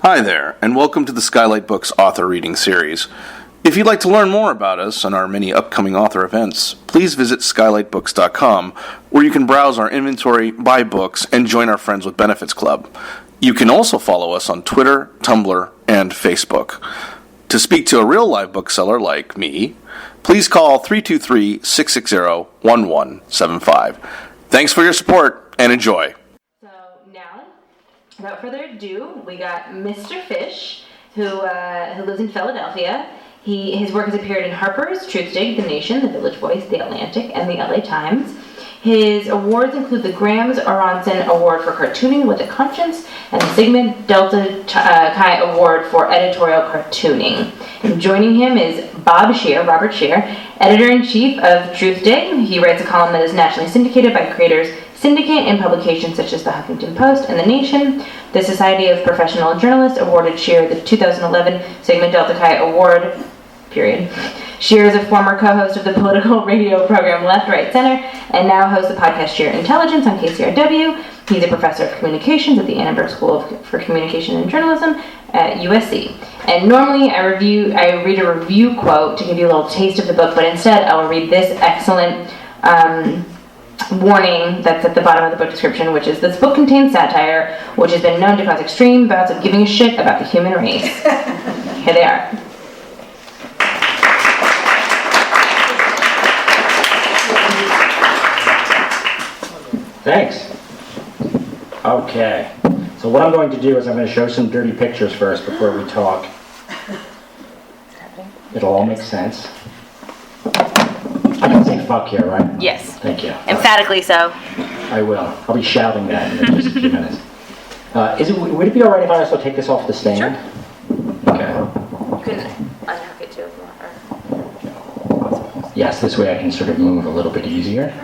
Hi there, and welcome to the Skylight Books author reading series. If you'd like to learn more about us and our many upcoming author events, please visit skylightbooks.com, where you can browse our inventory, buy books, and join our Friends with Benefits Club. You can also follow us on Twitter, Tumblr, and Facebook. To speak to a real live bookseller like me, please call 323-660-1175. Thanks for your support, and enjoy. Without further ado, we got Mr. Fish, who lives in Philadelphia. His work has appeared in Harper's, Truthdig, The Nation, The Village Voice, The Atlantic, and The LA Times. His awards include the Grams Aronson Award for Cartooning with a Conscience and the Sigmund Delta Chi Award for Editorial Cartooning. And joining him is Robert Scheer, Editor-in-Chief of Truthdig. He writes a column that is nationally syndicated by Creators Syndicate in publications such as The Huffington Post and The Nation. The Society of Professional Journalists awarded Scheer the 2011 Sigmund Delta Chi Award, Scheer is a former co-host of the political radio program Left, Right, Center, and now hosts the podcast Scheer Intelligence on KCRW. He's a professor of communications at the Annenberg School for Communication and Journalism at USC. And normally I read a review quote to give you a little taste of the book, but instead I will read this excellent warning that's at the bottom of the book description, which is, this book contains satire, which has been known to cause extreme bouts of giving a shit about the human race. Here they are. Thanks. Okay. So what I'm going to do is I'm going to show some dirty pictures first before we talk. It'll all make sense. I can say fuck here, right? Yes. Thank you. Emphatically so. I will. I'll be shouting that in just a few minutes. Would it be alright if I also take this off the stand? Sure. Okay. You can unhook it too if you want. Yes, this way I can sort of move a little bit easier.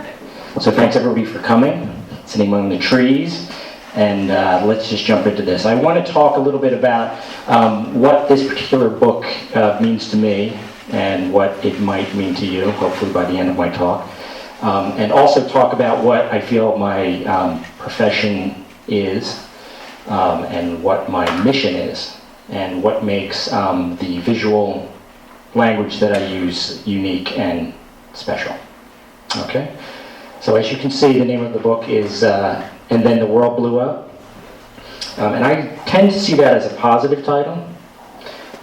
So thanks everybody for coming, sitting among the trees, and let's just jump into this. I want to talk a little bit about what this particular book means to me and what it might mean to you, hopefully by the end of my talk. And also talk about what I feel my profession is, and what my mission is, and what makes the visual language that I use unique and special. Okay? So as you can see, the name of the book is And Then the World Blew Up. And I tend to see that as a positive title,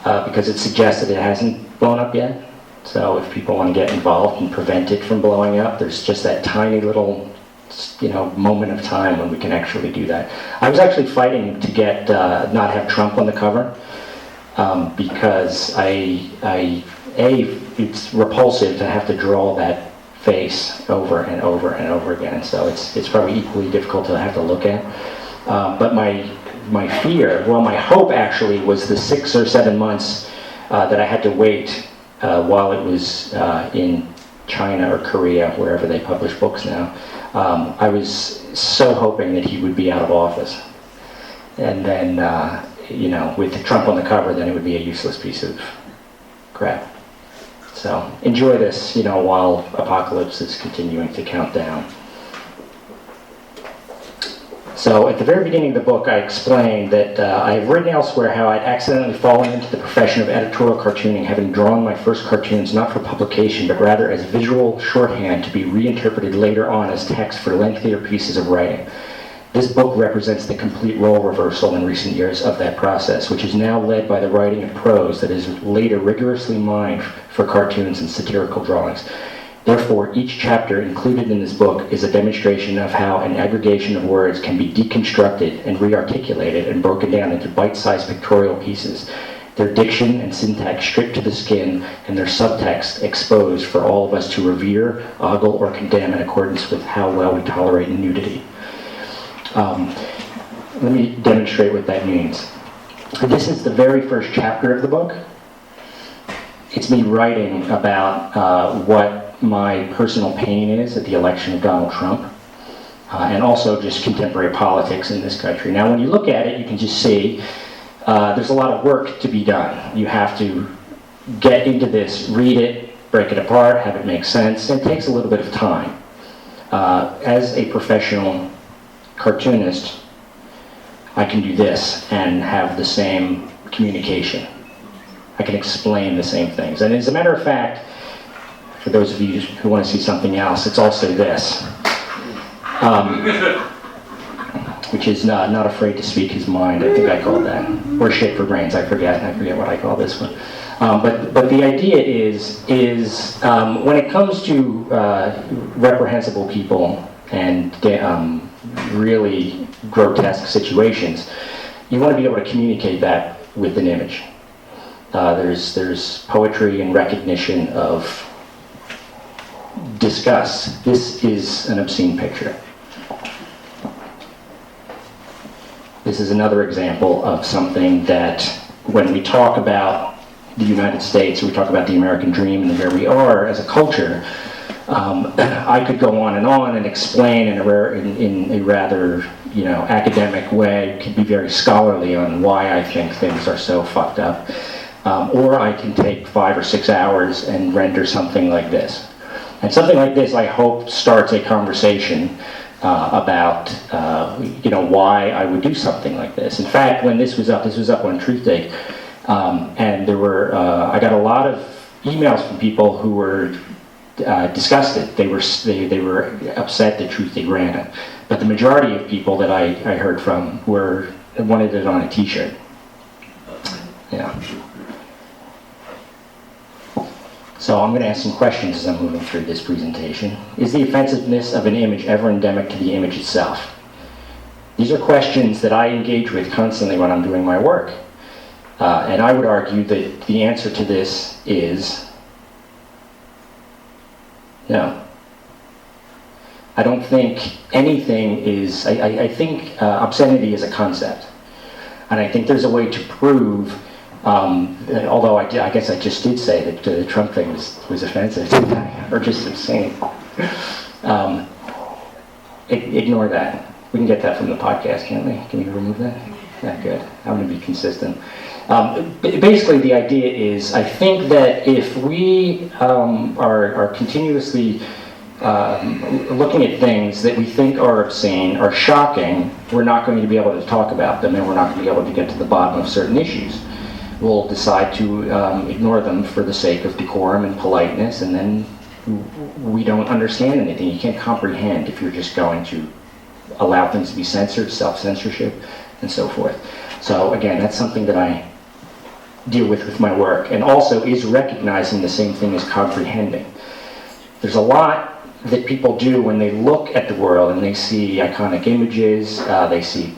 because it suggests that it hasn't blown up yet. So if people want to get involved and prevent it from blowing up, there's just that tiny little, moment of time when we can actually do that. I was actually fighting to get not have Trump on the cover, because it's repulsive to have to draw that face over and over and over again. So it's probably equally difficult to have to look at. But my hope actually was the 6 or 7 months that I had to wait while it was in China or Korea, wherever they publish books now. I was so hoping that he would be out of office. And then, with Trump on the cover, then it would be a useless piece of crap. So enjoy this, while Apocalypse is continuing to count down. So at the very beginning of the book, I explained that I've written elsewhere how I'd accidentally fallen into the profession of editorial cartooning, having drawn my first cartoons not for publication, but rather as visual shorthand to be reinterpreted later on as text for lengthier pieces of writing. This book represents the complete role reversal in recent years of that process, which is now led by the writing of prose that is later rigorously mined for cartoons and satirical drawings. Therefore, each chapter included in this book is a demonstration of how an aggregation of words can be deconstructed and rearticulated and broken down into bite-sized pictorial pieces, their diction and syntax stripped to the skin, and their subtext exposed for all of us to revere, ogle, or condemn in accordance with how well we tolerate nudity. Let me demonstrate what that means. This is the very first chapter of the book. It's me writing about what my personal pain is at the election of Donald Trump, and also just contemporary politics in this country. Now, when you look at it, you can just see there's a lot of work to be done. You have to get into this, read it, break it apart, have it make sense, and it takes a little bit of time. As a professional cartoonist, I can do this and have the same communication. I can explain the same things. And as a matter of fact, for those of you who want to see something else, it's also this, which is not afraid to speak his mind. I think I call that, or shit for brains. I forget what I call this one. But the idea is when it comes to reprehensible people and really grotesque situations, you want to be able to communicate that with an image. There's poetry and recognition of disgust. This is an obscene picture. This is another example of something that when we talk about the United States, or we talk about the American dream and where we are as a culture, I could go on and explain in a rather academic way, could be very scholarly on why I think things are so fucked up. Or I can take 5 or 6 hours and render something like this. And something like this, I hope, starts a conversation about why I would do something like this. In fact, when this was up on Truth Day, and there were I got a lot of emails from people who were disgusted. They were upset that Truth Day ran it. But the majority of people that I heard from wanted it on a T-shirt. Yeah. So I'm going to ask some questions as I'm moving through this presentation. Is the offensiveness of an image ever endemic to the image itself? These are questions that I engage with constantly when I'm doing my work. And I would argue that the answer to this is no. I don't think anything is, I think obscenity is a concept. And I think there's a way to prove, although I guess I just did say that the Trump thing was offensive, or just obscene. Ignore that. We can get that from the podcast, can't we? Can we remove that? Yeah, good. I'm going to be consistent. Basically, the idea is, I think that if we are continuously looking at things that we think are obscene or shocking, we're not going to be able to talk about them, and we're not going to be able to get to the bottom of certain issues. We'll decide to ignore them for the sake of decorum and politeness, and then we don't understand anything. You can't comprehend if you're just going to allow things to be censored, self-censorship, and so forth. So again, that's something that I deal with my work, and also is recognizing the same thing as comprehending. There's a lot that people do when they look at the world and they see iconic images, they see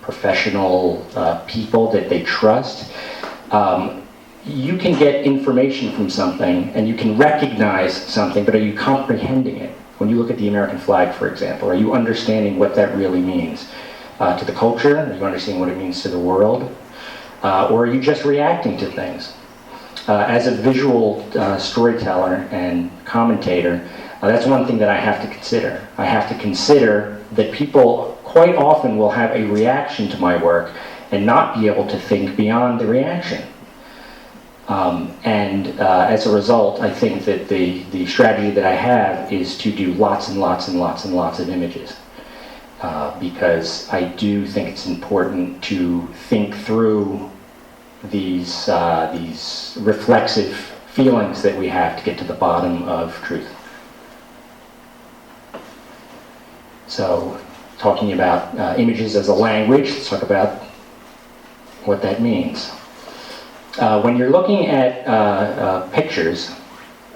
professional people that they trust. You can get information from something and you can recognize something, but are you comprehending it? When you look at the American flag, for example, are you understanding what that really means to the culture? Are you understanding what it means to the world? Or are you just reacting to things? As a visual storyteller and commentator, that's one thing that I have to consider. I have to consider that people quite often will have a reaction to my work and not be able to think beyond the reaction. As a result, I think that the strategy that I have is to do lots and lots and lots and lots of images. Because I do think it's important to think through these reflexive feelings that we have to get to the bottom of truth. So, talking about images as a language, let's talk about what that means. When you're looking at pictures,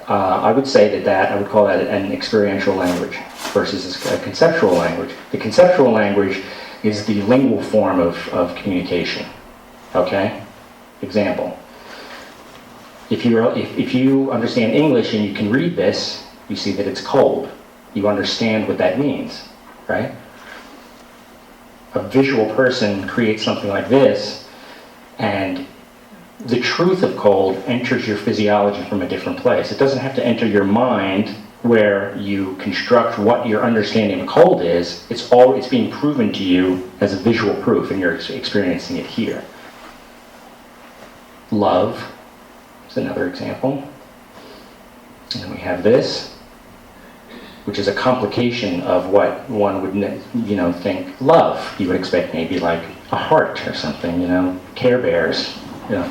I would say that I would call that an experiential language versus a conceptual language. The conceptual language is the lingual form of communication. Okay? Example. If you understand English and you can read this, you see that it's cold. You understand what that means, right? A visual person creates something like this, and the truth of cold enters your physiology from a different place. It doesn't have to enter your mind where you construct what your understanding of cold is. It's being proven to you as a visual proof, and you're experiencing it here. Love is another example. And then we have this, which is a complication of what one would, think love. You would expect maybe like a heart or something, Care Bears,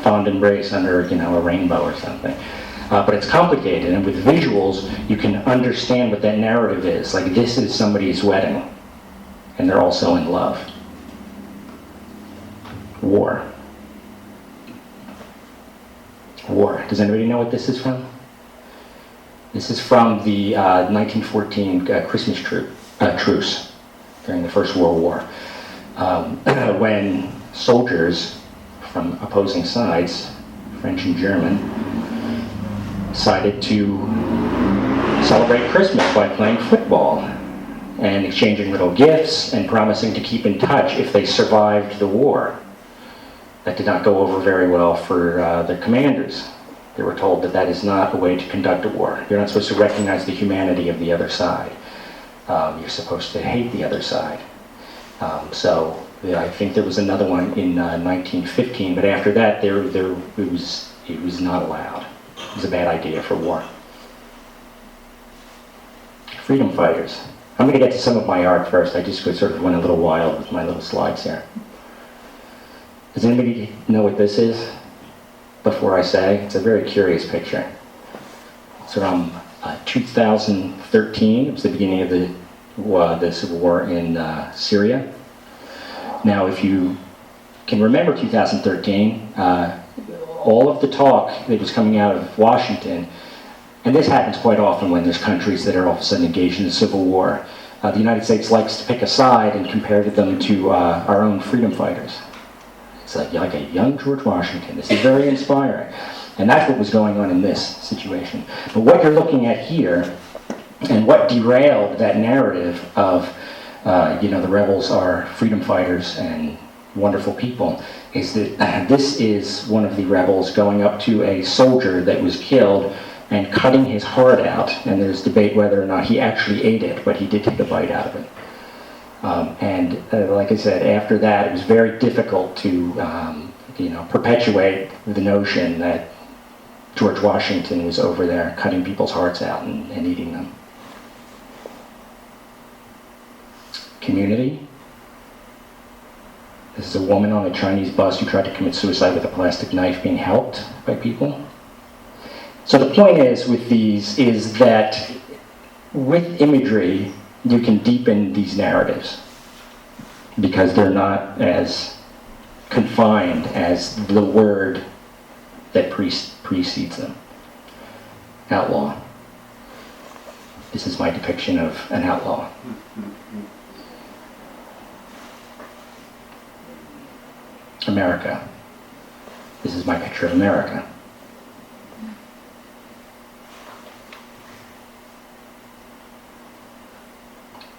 fond embrace under, a rainbow or something. But it's complicated, and with visuals, you can understand what that narrative is. Like, this is somebody's wedding, and they're also in love. War. War. Does anybody know what this is from? This is from the 1914 Christmas truce during the First World War, when soldiers from opposing sides, French and German, decided to celebrate Christmas by playing football and exchanging little gifts and promising to keep in touch if they survived the war. That did not go over very well for the commanders. They were told that that is not a way to conduct a war. You're not supposed to recognize the humanity of the other side. You're supposed to hate the other side. So I think there was another one in 1915, but after that, it was not allowed. It was a bad idea for war. Freedom fighters. I'm going to get to some of my art first. I just sort of went a little wild with my little slides here. Does anybody know what this is before I say? It's a very curious picture. It's from 2013. It was the beginning of the civil war in Syria. Now, if you can remember 2013, all of the talk that was coming out of Washington, and this happens quite often when there's countries that are all of a sudden engaged in a civil war. The United States likes to pick a side and compare them to our own freedom fighters. It's like a young George Washington. This is very inspiring. And that's what was going on in this situation. But what you're looking at here, and what derailed that narrative of, the rebels are freedom fighters and wonderful people, is that this is one of the rebels going up to a soldier that was killed and cutting his heart out. And there's debate whether or not he actually ate it, but he did take a bite out of it. Like I said, after that, it was very difficult to, perpetuate the notion that George Washington was over there cutting people's hearts out and eating them. Community. This is a woman on a Chinese bus who tried to commit suicide with a plastic knife, being helped by people. So the point is with these is that with imagery, you can deepen these narratives because they're not as confined as the word that precedes them. Outlaw. This is my depiction of an outlaw. America. This is my picture of America.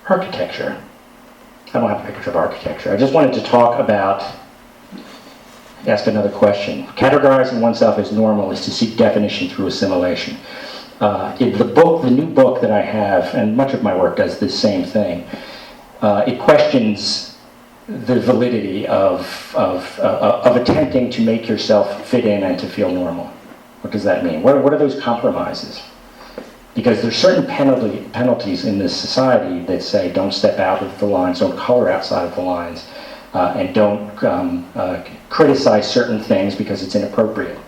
Architecture. I don't have a picture of architecture. I just wanted to talk about, ask another question. Categorizing oneself as normal is to seek definition through assimilation. The new book that I have, and much of my work does this same thing, it questions the validity of attempting to make yourself fit in and to feel normal. What does that mean? What are those compromises? Because there's certain penalties in this society that say don't step out of the lines, don't color outside of the lines, and don't criticize certain things because it's inappropriate.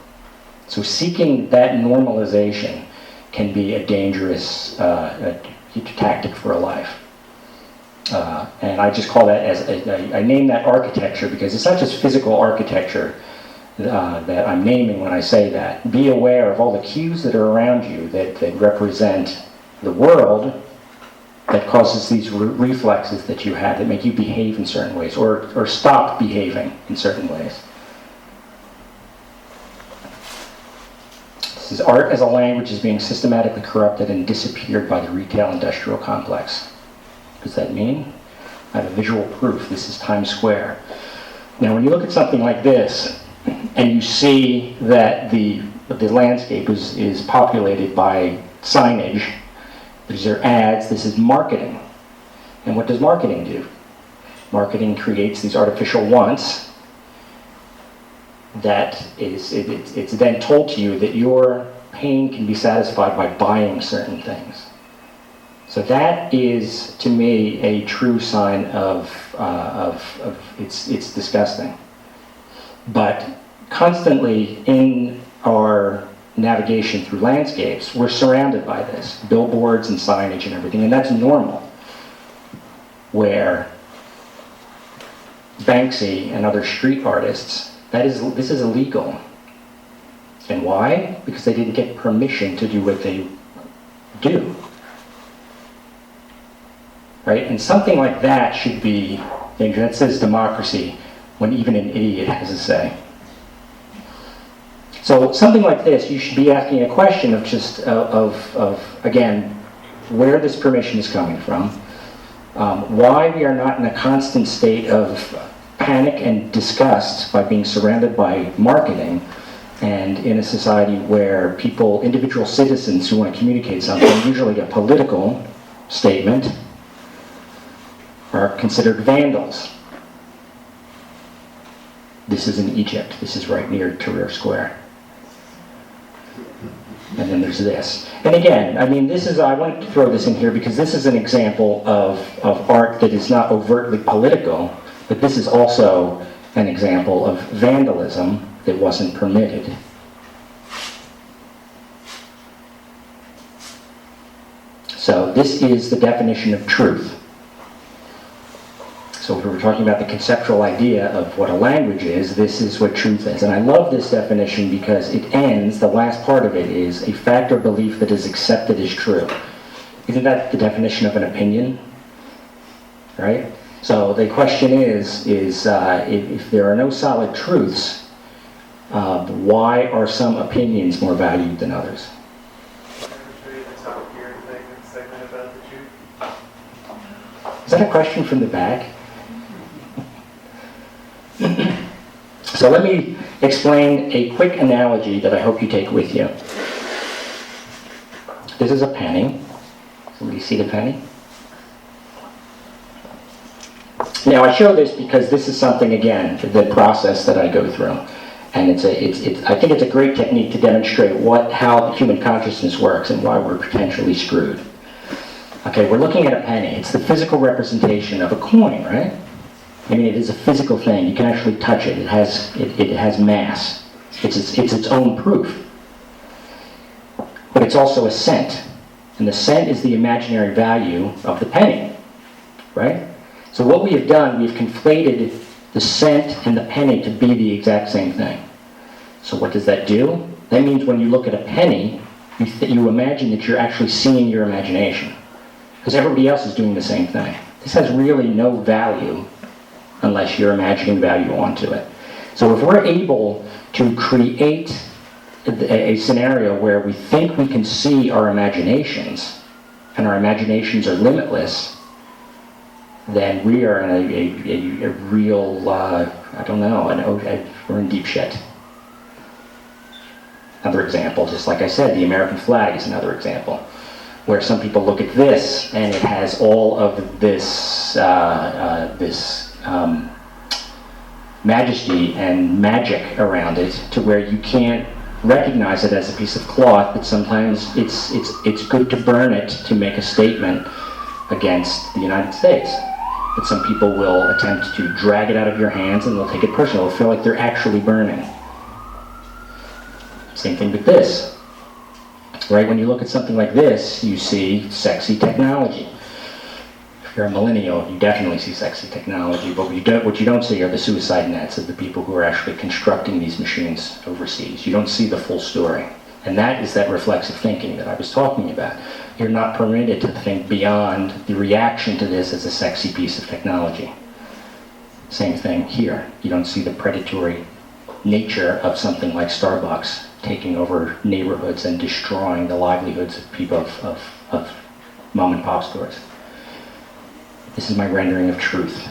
So seeking that normalization can be a dangerous tactic for a life. And I just call that I name that architecture because it's not just physical architecture that I'm naming when I say that. Be aware of all the cues that are around you that represent the world that causes these reflexes that you have that make you behave in certain ways or stop behaving in certain ways. This is art as a language is being systematically corrupted and disappeared by the retail industrial complex. What does that mean? I have a visual proof. This is Times Square. Now, when you look at something like this, and you see that the landscape is populated by signage, these are ads, this is marketing. And what does marketing do? Marketing creates these artificial wants that it's then told to you that your pain can be satisfied by buying certain things. So that is, to me, a true sign of it's disgusting. But constantly in our navigation through landscapes, we're surrounded by this, billboards and signage and everything, and that's normal. Where Banksy and other street artists, this is illegal. And why? Because they didn't get permission to do what they do. Right? And something like that should be dangerous. That says democracy, when even an idiot has a say. So something like this, you should be asking a question of just, again, where this permission is coming from, why we are not in a constant state of panic and disgust by being surrounded by marketing, and in a society where people, individual citizens who want to communicate something, usually a political statement, are considered vandals. This is in Egypt. This is right near Tahrir Square. And then there's this. And again, I mean, I wanted to throw this in here because this is an example of art that is not overtly political, but this is also an example of vandalism that wasn't permitted. So this is the definition of truth. So if we were talking about the conceptual idea of what a language is, this is what truth is. And I love this definition because it ends, the last part of it is, a fact or belief that is accepted as true. Isn't that the definition of an opinion? Right? So the question is if there are no solid truths, why are some opinions more valued than others? Is that a question from the back? So let me explain a quick analogy that I hope you take with you. This is a penny. Somebody see the penny? Now I show this because this is something, again, the process that I go through. And I think it's a great technique to demonstrate how human consciousness works and why we're potentially screwed. Okay, we're looking at a penny. It's the physical representation of a coin, right? I mean, it is a physical thing. You can actually touch it. It has mass. It's its own proof. But it's also a cent. And the cent is the imaginary value of the penny, right? So what we have done, we've conflated the cent and the penny to be the exact same thing. So what does that do? That means when you look at a penny, you imagine that you're actually seeing your imagination. Because everybody else is doing the same thing. This has really no value unless you're imagining value onto it. So if we're able to create a scenario where we think we can see our imaginations, and our imaginations are limitless, then we are in a real, we're in deep shit. Another example, just like I said, the American flag is another example, where some people look at this and it has all of this majesty and magic around it, to where you can't recognize it as a piece of cloth, but sometimes it's good to burn it to make a statement against the United States. But some people will attempt to drag it out of your hands and they'll take it personal. They'll feel like they're actually burning. Same thing with this. Right? When you look at something like this, you see sexy technology. If you're a millennial, you definitely see sexy technology, but what you don't see are the suicide nets of the people who are actually constructing these machines overseas. You don't see the full story. And that is that reflexive thinking that I was talking about. You're not permitted to think beyond the reaction to this as a sexy piece of technology. Same thing here. You don't see the predatory nature of something like Starbucks taking over neighborhoods and destroying the livelihoods of people of mom and pop stores. This is my rendering of truth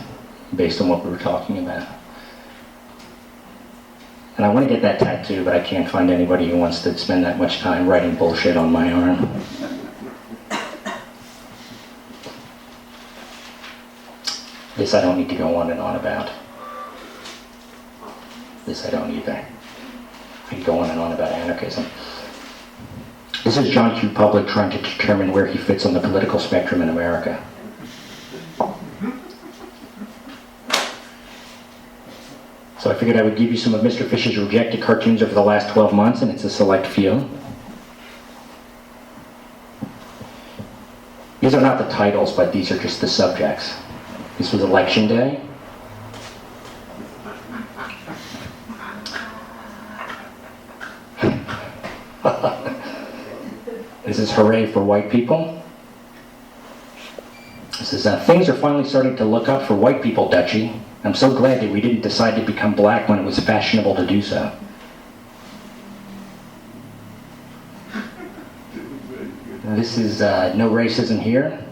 based on what we were talking about. And I want to get that tattoo, but I can't find anybody who wants to spend that much time writing bullshit on my arm. This I don't need to go on and on about. This I don't either. I can go on and on about anarchism. This This is John Q. Public trying to determine where he fits on the political spectrum in America. So I figured I would give you some of Mr. Fish's rejected cartoons over the last 12 months, and it's a select few. These are not the titles, but these are just the subjects. This was Election Day. This is Hooray for White People. This is Things are finally starting to look up for white people, Dutchie. I'm so glad that we didn't decide to become black when it was fashionable to do so. This is No Racism Here.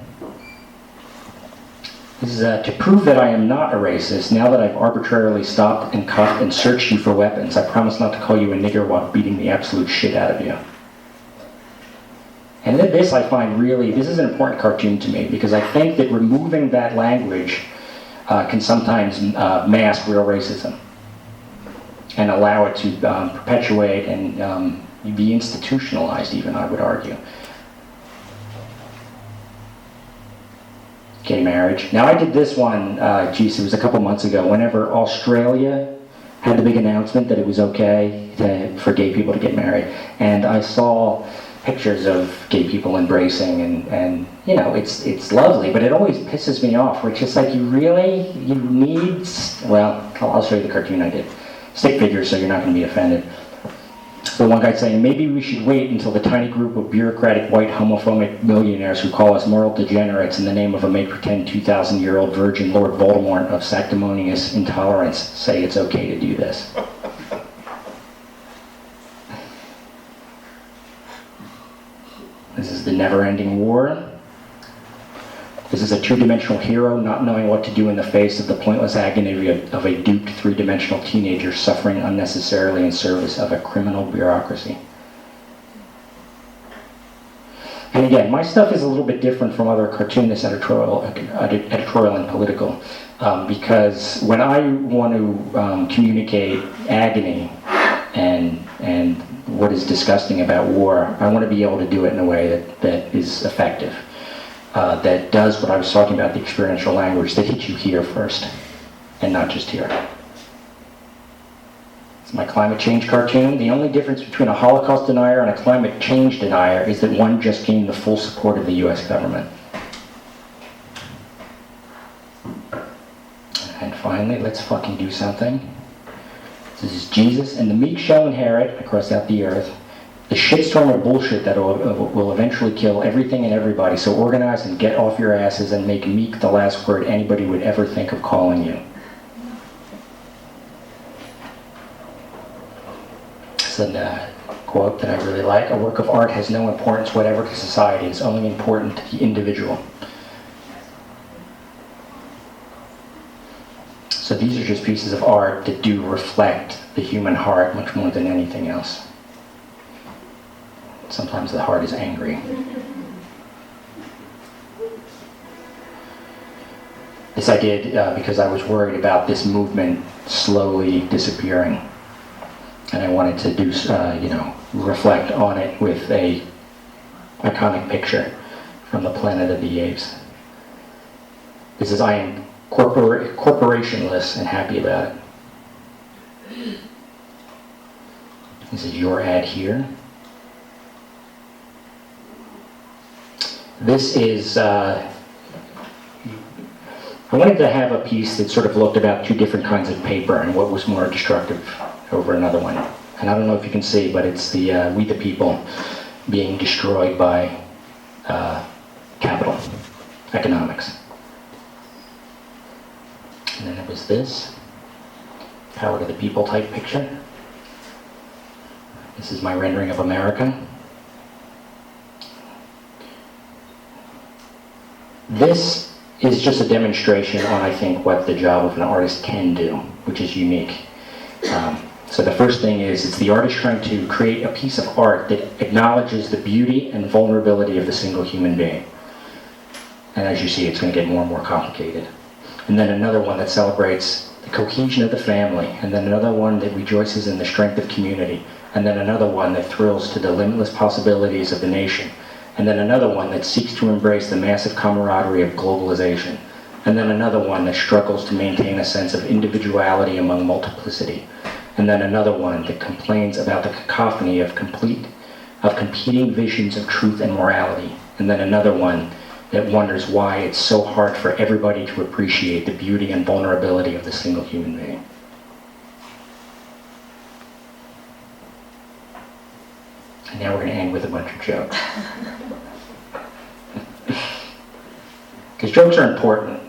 This is to prove that I am not a racist. Now that I've arbitrarily stopped and cuffed and searched you for weapons, I promise not to call you a nigger while beating the absolute shit out of you. And then this I find really, this is an important cartoon to me because I think that removing that language can sometimes mask real racism and allow it to perpetuate and be institutionalized even, I would argue. Gay marriage. Now I did this one, it was a couple months ago, whenever Australia had the big announcement that it was okay for gay people to get married. And I saw pictures of gay people embracing and you know, it's lovely, but it always pisses me off, where it's just like, you need, well, I'll show you the cartoon I did. Stick figures so you're not going to be offended. So one guy saying, maybe we should wait until the tiny group of bureaucratic white homophobic millionaires who call us moral degenerates in the name of a made-pretend 2,000-year-old virgin Lord Voldemort of sanctimonious intolerance say it's okay to do this. This is the never-ending war. This is a two-dimensional hero not knowing what to do in the face of the pointless agony of a duped three-dimensional teenager suffering unnecessarily in service of a criminal bureaucracy. And again, my stuff is a little bit different from other cartoonists, editorial and political, because when I want to communicate agony and what is disgusting about war, I want to be able to do it in a way that is effective. That does what I was talking about, the experiential language, that hits you here first, and not just here. It's my climate change cartoon. The only difference between a Holocaust denier and a climate change denier is that one just gained the full support of the US government. And finally, let's fucking do something. This is Jesus, and the meek shall inherit, I crossed out the earth, the shitstorm of bullshit that will eventually kill everything and everybody. So organize and get off your asses and make meek the last word anybody would ever think of calling you. It's a quote that I really like. A work of art has no importance whatever to society. It's only important to the individual. So these are just pieces of art that do reflect the human heart much more than anything else. Sometimes the heart is angry. This I did because I was worried about this movement slowly disappearing. And I wanted to do, reflect on it with a iconic picture from the Planet of the Apes. This is, I am corporationless and happy about it. This is your ad here. This is, I wanted to have a piece that sort of looked about two different kinds of paper and what was more destructive over another one. And I don't know if you can see, but it's the we the people being destroyed by capital, economics. And then it was this, power to the people type picture. This is my rendering of America. This is just a demonstration on, I think, what the job of an artist can do, which is unique. So the first thing is, it's the artist trying to create a piece of art that acknowledges the beauty and vulnerability of the single human being. And as you see, it's going to get more and more complicated. And then another one that celebrates the cohesion of the family, and then another one that rejoices in the strength of community. and then another one that thrills to the limitless possibilities of the nation, and then another one that seeks to embrace the massive camaraderie of globalization, and then another one that struggles to maintain a sense of individuality among multiplicity, and then another one that complains about the cacophony of competing visions of truth and morality, and then another one that wonders why it's so hard for everybody to appreciate the beauty and vulnerability of the single human being. And now we're going to end with a bunch of jokes. Because jokes are important.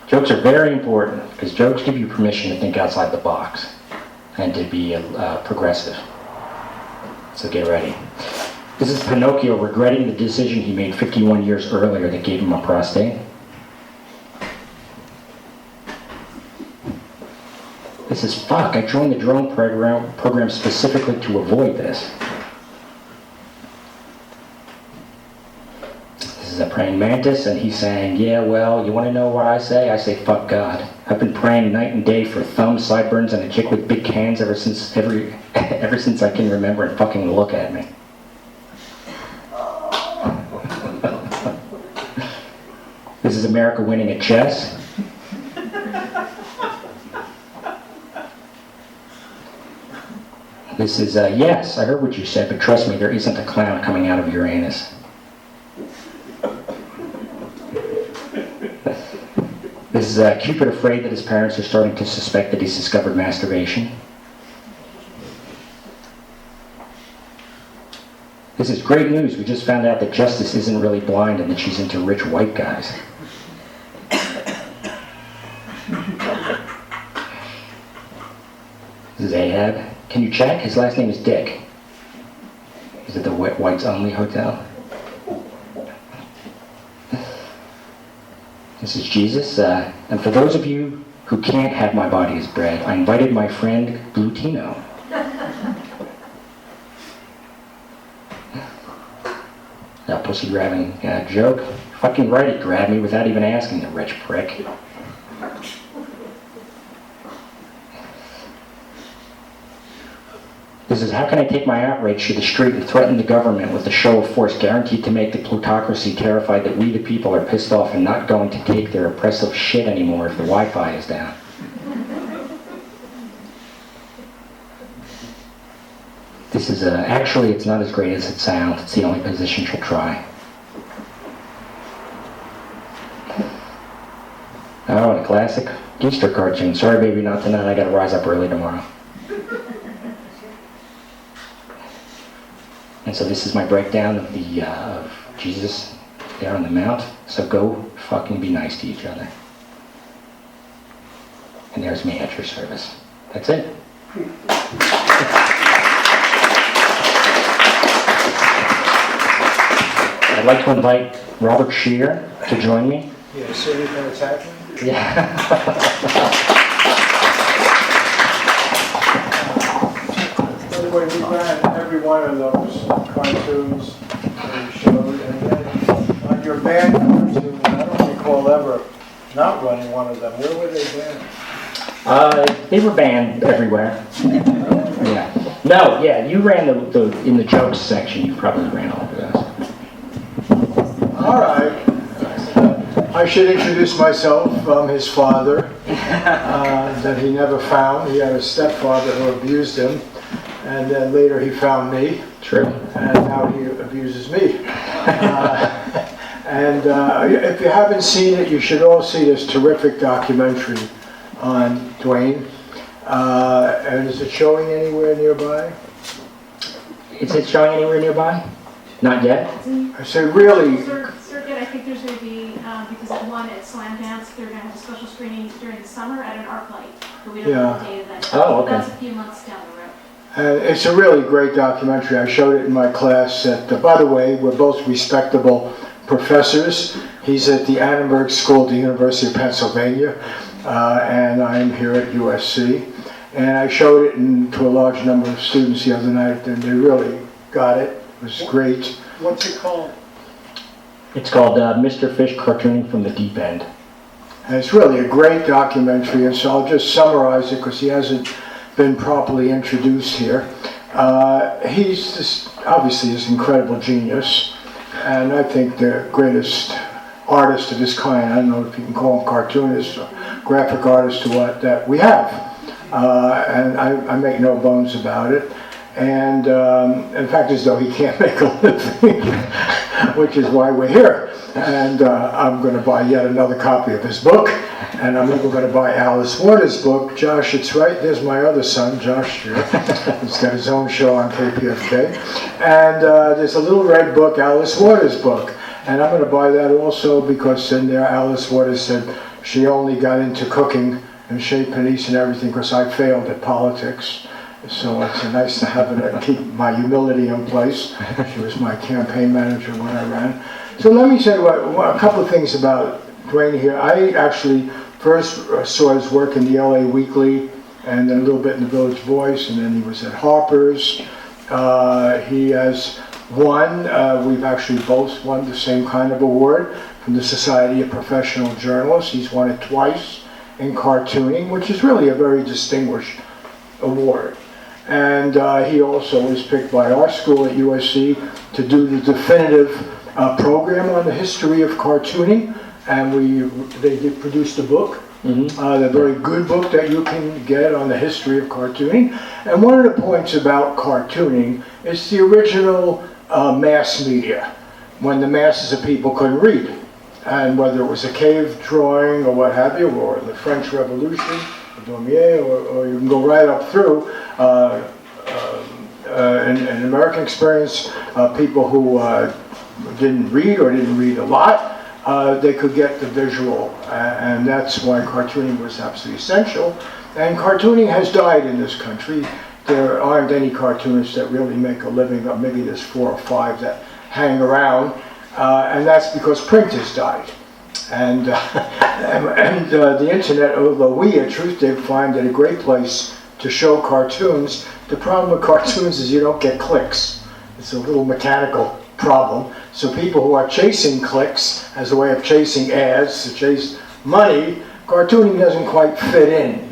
Jokes are very important, because jokes give you permission to think outside the box and to be progressive. So get ready. This is Pinocchio regretting the decision he made 51 years earlier that gave him a prostate. This is Phuck. I joined the drone program specifically to avoid this. This is a praying mantis, and he's saying, yeah, well, you want to know what I say? I say, fuck God. I've been praying night and day for thumbs, sideburns, and a chick with big cans ever since I can remember, and fucking look at me. This is America winning at chess. This is, yes, I heard what you said, but trust me, there isn't a clown coming out of Uranus. This is Cupid afraid that his parents are starting to suspect that he's discovered masturbation. This is great news. We just found out that Justice isn't really blind and that she's into rich white guys. This is Ahab. Can you check? His last name is Dick. Is it the Whites Only Hotel? This is Jesus. And for those of you who can't have my body as bread, I invited my friend Blue Tino. That pussy grabbing joke. Fucking right, he grabbed me without even asking, the rich prick. This is, how can I take my outrage to the street and threaten the government with a show of force guaranteed to make the plutocracy terrified that we the people are pissed off and not going to take their oppressive shit anymore if the Wi-Fi is down. This is, actually it's not as great as it sounds. It's the only position she'll try. Oh, and a classic Easter cartoon. Sorry baby, not tonight. I gotta rise up early tomorrow. And so this is my breakdown of the of Jesus there on the Mount. So go fucking be nice to each other. And there's me at your service. That's it. I'd like to invite Robert Scheer to join me. Yeah, so you can attack me? Yeah. Anyway, we ran every one of those cartoons that you showed, and then on your band cartoon, I don't recall ever not running one of them. Where were they banned? They were banned everywhere. Yeah. No, yeah, you ran the in the jokes section, you probably ran all of those. All right. I should introduce myself. I'm his father, that he never found. He had a stepfather who abused him, and then later he found me. True. And now he abuses me. If you haven't seen it, you should all see this terrific documentary on Dwayne. And is it showing anywhere nearby? Is it showing anywhere nearby? Not yet. I say really. Circuit, I think there's going to be, because of one at Slam Dance, they're going to have a special screening during the summer at an art light, but we don't know the date of that. Oh, okay. That's a few months down the road. It's a really great documentary. I showed it in my class. By the way, we're both respectable professors. He's at the Annenberg School at the University of Pennsylvania, and I'm here at USC. And I showed it to a large number of students the other night, and they really got it. It was great. What's it called? It's called Mr. Fish Cartooning from the Deep End. And it's really a great documentary, and so I'll just summarize it because he hasn't been properly introduced here. He's obviously this incredible genius, and I think the greatest artist of this kind. I don't know if you can call him cartoonist or graphic artist or what, that we have. And I make no bones about it. And in fact, as though he can't make a living, which is why we're here. And I'm going to buy yet another copy of his book. And I'm even going to buy Alice Waters' book. Josh, it's right. There's my other son, Josh, here. He's got his own show on KPFK. And there's a little red book, Alice Waters' book. And I'm going to buy that also because in there Alice Waters said she only got into cooking and Chez Panisse and everything because I failed at politics. So it's nice to have it, keep my humility in place. She was my campaign manager when I ran. So let me say a couple of things about Dwayne here. I actually first saw his work in the LA Weekly and then a little bit in the Village Voice, and then he was at Harper's. He has won, we've actually both won the same kind of award from the Society of Professional Journalists. He's won it twice in cartooning, which is really a very distinguished award. And he also was picked by our school at USC to do the definitive program on the history of cartooning, and they produced a book, a very good book that you can get on the history of cartooning. And one of the points about cartooning is the original mass media, when the masses of people couldn't read. And whether it was a cave drawing or what have you, or the French Revolution, Daumier, or you can go right up through in American experience, people who didn't read or didn't read a lot, they could get the visual, and that's why cartooning was absolutely essential. And cartooning has died in this country. There aren't any cartoonists that really make a living. Maybe there's 4 or 5 that hang around, and that's because print has died. And the internet, although we at TruthDig find it a great place to show cartoons, the problem with cartoons is you don't get clicks. It's a little mechanical problem. So people who are chasing clicks as a way of chasing ads, to chase money, cartooning doesn't quite fit in,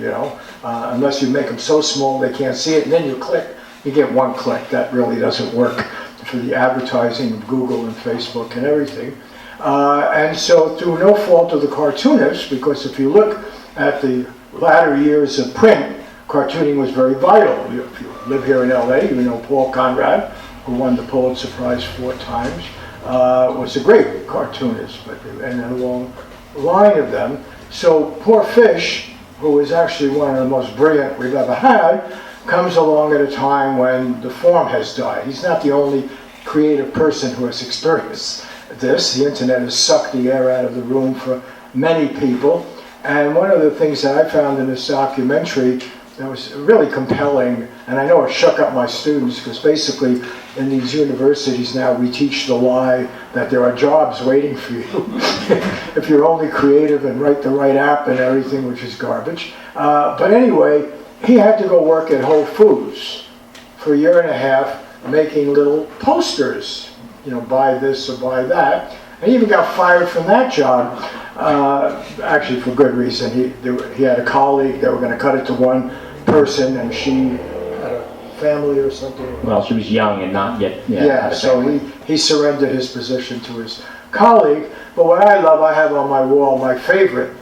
unless you make them so small they can't see it, and then you click, you get 1 click. That really doesn't work for the advertising of Google and Facebook and everything. And so through no fault of the cartoonists, because if you look at the latter years of print, cartooning was very vital. If you live here in LA, you know Paul Conrad, who won the Pulitzer Prize 4 times, was a great cartoonist, and a long line of them. So poor Fish, who is actually one of the most brilliant we've ever had, comes along at a time when the form has died. He's not the only creative person who has experienced this. The internet has sucked the air out of the room for many people. And one of the things that I found in this documentary that was really compelling, and I know it shook up my students, because basically in these universities now we teach the lie that there are jobs waiting for you if you're only creative and write the right app and everything, which is garbage. But anyway, he had to go work at Whole Foods for 1.5 years making little posters, buy this or buy that. And he even got fired from that job, actually for good reason. He had a colleague, they were going to cut it to one person, and she had a family or something. Well, she was young and not yet. Yeah, so he surrendered his position to his colleague. But what I love, I have on my wall my favorite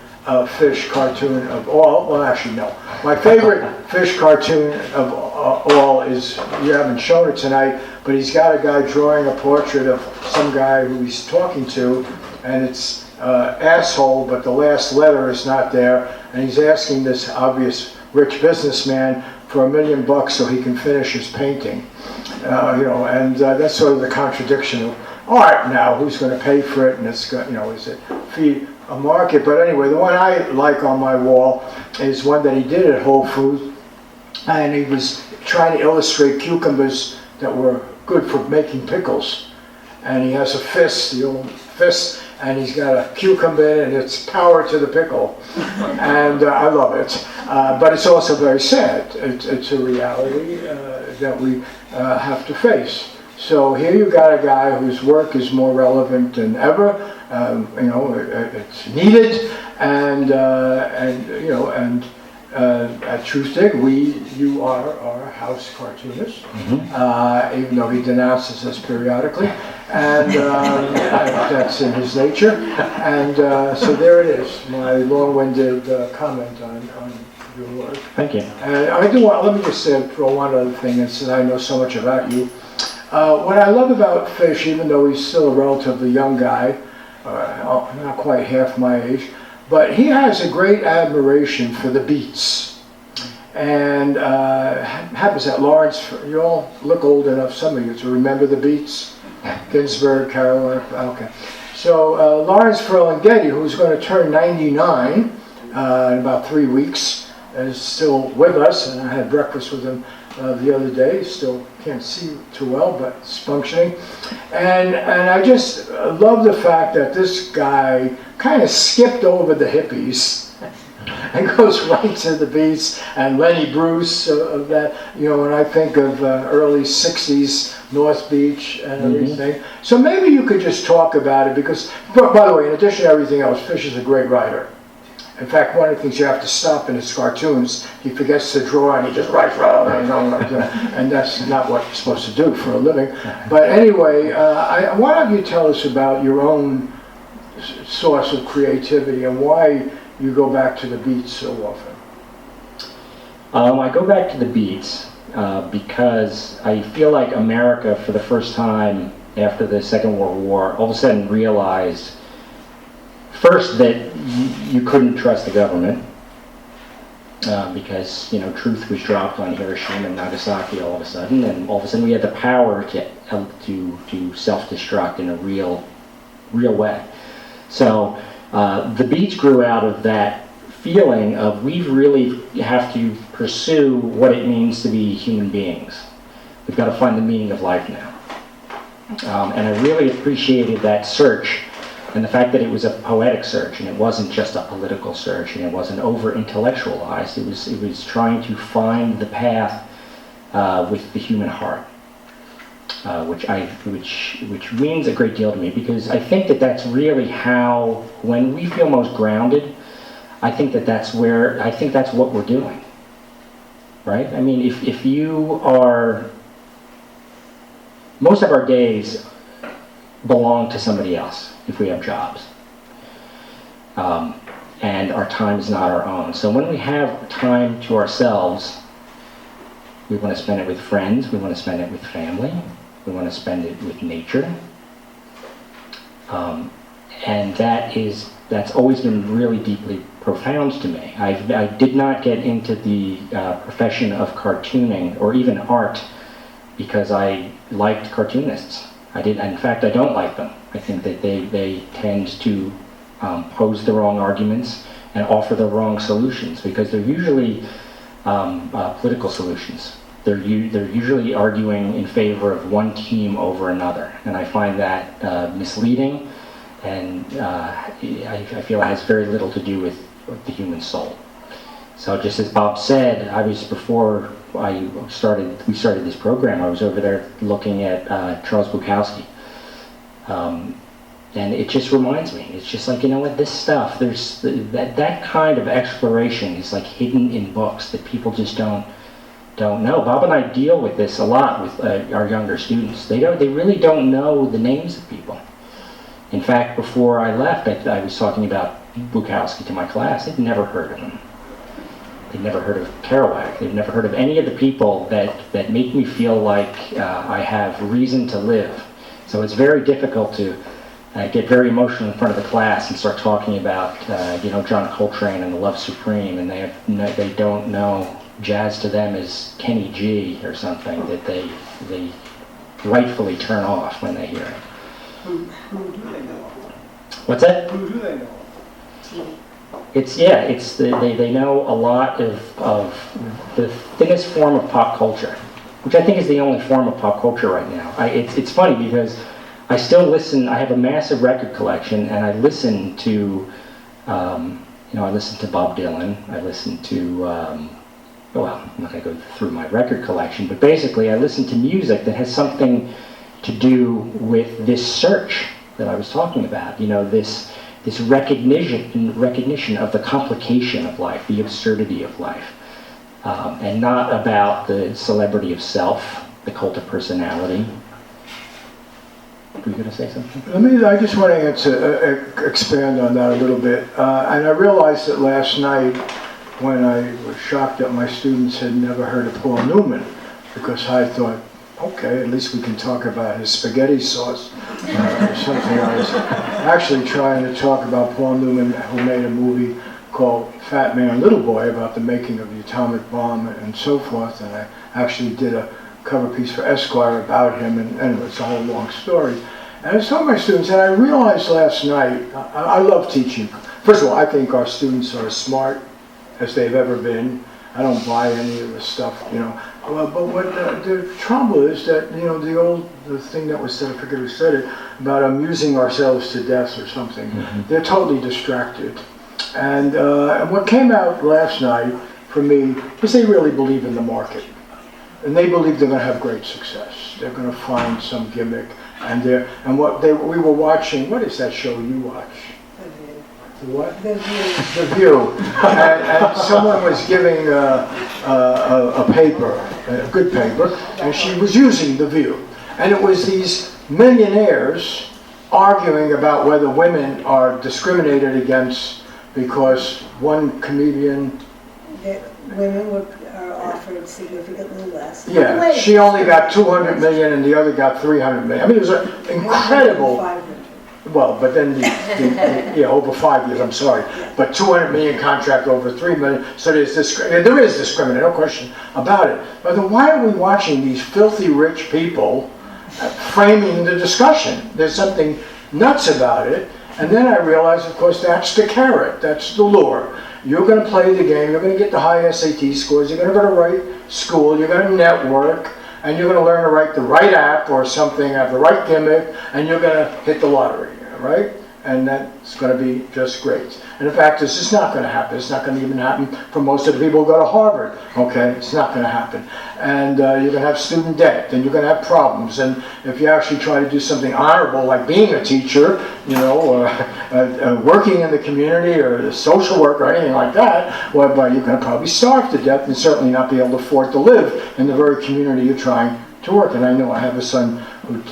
Fish cartoon of all. Well, actually, no. My favorite Fish cartoon of all is, you haven't shown it tonight, but he's got a guy drawing a portrait of some guy who he's talking to, and it's asshole, but the last letter is not there, and he's asking this obvious rich businessman for $1 million so he can finish his painting. And that's sort of the contradiction of art now. Who's going to pay for it? And it's, is it feed a market? But anyway, the one I like on my wall is one that he did at Whole Foods, and he was trying to illustrate cucumbers that were good for making pickles. And he has a fist, the old fist, and he's got a cucumber and it's power to the pickle. And I love it. But it's also very sad. It's a reality that we have to face. So here you got a guy whose work is more relevant than ever. It's needed, and at TruthDig we you are our house cartoonist, even though he denounces us periodically, and that's in his nature. And so there it is, my long-winded comment on your work. Thank you. And let me just throw one other thing, and since I know so much about you. What I love about Fish, even though he's still a relatively young guy, not quite half my age, but he has a great admiration for the beats. And happens that Lawrence, you all look old enough, some of you, to remember the beats. Ginsberg, Caroline, okay. So Lawrence Ferlinghetti, who's going to turn 99 in about 3 weeks, is still with us, and I had breakfast with him the other day. Still can't see too well, but it's functioning. And I just love the fact that this guy kind of skipped over the hippies and goes right to the beats and Lenny Bruce of that. You know, when I think of early 60s North Beach and everything. So maybe you could just talk about it, because, by the way, in addition to everything else, Fish is a great writer. In fact, one of the things you have to stop in his cartoons, he forgets to draw and he just writes, and that's not what you're supposed to do for a living. But anyway, why don't you tell us about your own source of creativity and why you go back to the beats so often? I go back to the beats because I feel like America, for the first time after the Second World War, all of a sudden realized first that you couldn't trust the government because, you know, truth was dropped on Hiroshima and Nagasaki all of a sudden, and all of a sudden we had the power to self-destruct in a real way. So the beats grew out of that feeling of we really have to pursue what it means to be human beings. We've got to find the meaning of life now. And I really appreciated that search, and the fact that it was a poetic search, and it wasn't just a political search, and it wasn't over-intellectualized. It was trying to find the path with the human heart, which means a great deal to me, because I think that that's really how, when we feel most grounded, I think that's what we're doing, right? I mean, if you are, most of our days belong to somebody else if we have jobs. And our time is not our own. So when we have time to ourselves, we want to spend it with friends, we want to spend it with family, we want to spend it with nature. And that's always been really deeply profound to me. I did not get into the profession of cartooning or even art because I liked cartoonists. In fact, I don't like them. I think that they tend to pose the wrong arguments and offer the wrong solutions, because they're usually political solutions. They're usually arguing in favor of one team over another, and I find that misleading, and I feel it has very little to do with the human soul. So just as Bob said, before we started this program, I was over there looking at Charles Bukowski. And it just reminds me, it's just like, you know what, this stuff, there's that kind of exploration is like hidden in books that people just don't know. Bob and I deal with this a lot with our younger students. They really don't know the names of people. In fact, before I left, I was talking about Bukowski to my class. They'd never heard of him. They've never heard of Kerouac. They've never heard of any of the people that make me feel like I have reason to live. So it's very difficult to get very emotional in front of the class and start talking about John Coltrane and the Love Supreme, and they don't know jazz to them is Kenny G or something that they rightfully turn off when they hear it. Who do they know? What's that? Who do they know? TV. They know a lot of the thinnest form of pop culture, which I think is the only form of pop culture right now. It's funny because I still listen. I have a massive record collection, and I listen to, I listen to Bob Dylan. I listen to, I'm not going to go through my record collection, but basically I listen to music that has something to do with this search that I was talking about. This recognition of the complication of life, the absurdity of life. and not about the celebrity of self, the cult of personality. Were you going to say something? I just want to expand on that a little bit. And I realized that last night when I was shocked that my students had never heard of Paul Newman, because I thought, okay, at least we can talk about his spaghetti sauce or something. I was actually trying to talk about Paul Newman, who made a movie called Fat Man, Little Boy, about the making of the atomic bomb and so forth. And I actually did a cover piece for Esquire about him, and anyway, it's a whole long story. And I was telling my students, and I realized last night, I love teaching. First of all, I think our students are as smart as they've ever been. I don't buy any of the stuff, you know. But what the trouble is that, you know, the thing that was said, I forget who said it, about amusing ourselves to death or something. Mm-hmm. They're totally distracted. And what came out last night for me is they really believe in the market. And they believe they're going to have great success. They're going to find some gimmick. We were watching, what is that show you watch? The what? The View. The View. and someone was giving a paper, a good paper, and she was using The View. And it was these millionaires arguing about whether women are discriminated against because one comedian... Women are offered significantly less. Yeah, she only got 200 million and the other got 300 million. I mean, it was an incredible... Well, but then over 5 years, I'm sorry. Yeah. But 200 million contract over 3 million, so there is discrimination, no question about it. But then why are we watching these filthy rich people framing the discussion? There's something nuts about it. And then I realized, of course, that's the carrot, that's the lure. You're going to play the game, you're going to get the high SAT scores, you're going to go to the right school, you're going to network, and you're going to learn to write the right app or something, have the right gimmick, and you're going to hit the lottery, right? And that's going to be just great. And in fact, this is not going to happen. It's not going to even happen for most of the people who go to Harvard, okay? It's not going to happen. And you're going to have student debt, and you're going to have problems. And if you actually try to do something honorable, like being a teacher, you know, or working in the community, or a social work, or anything like that, well, you're going to probably starve to death and certainly not be able to afford to live in the very community you're trying to work. And I know I have a son who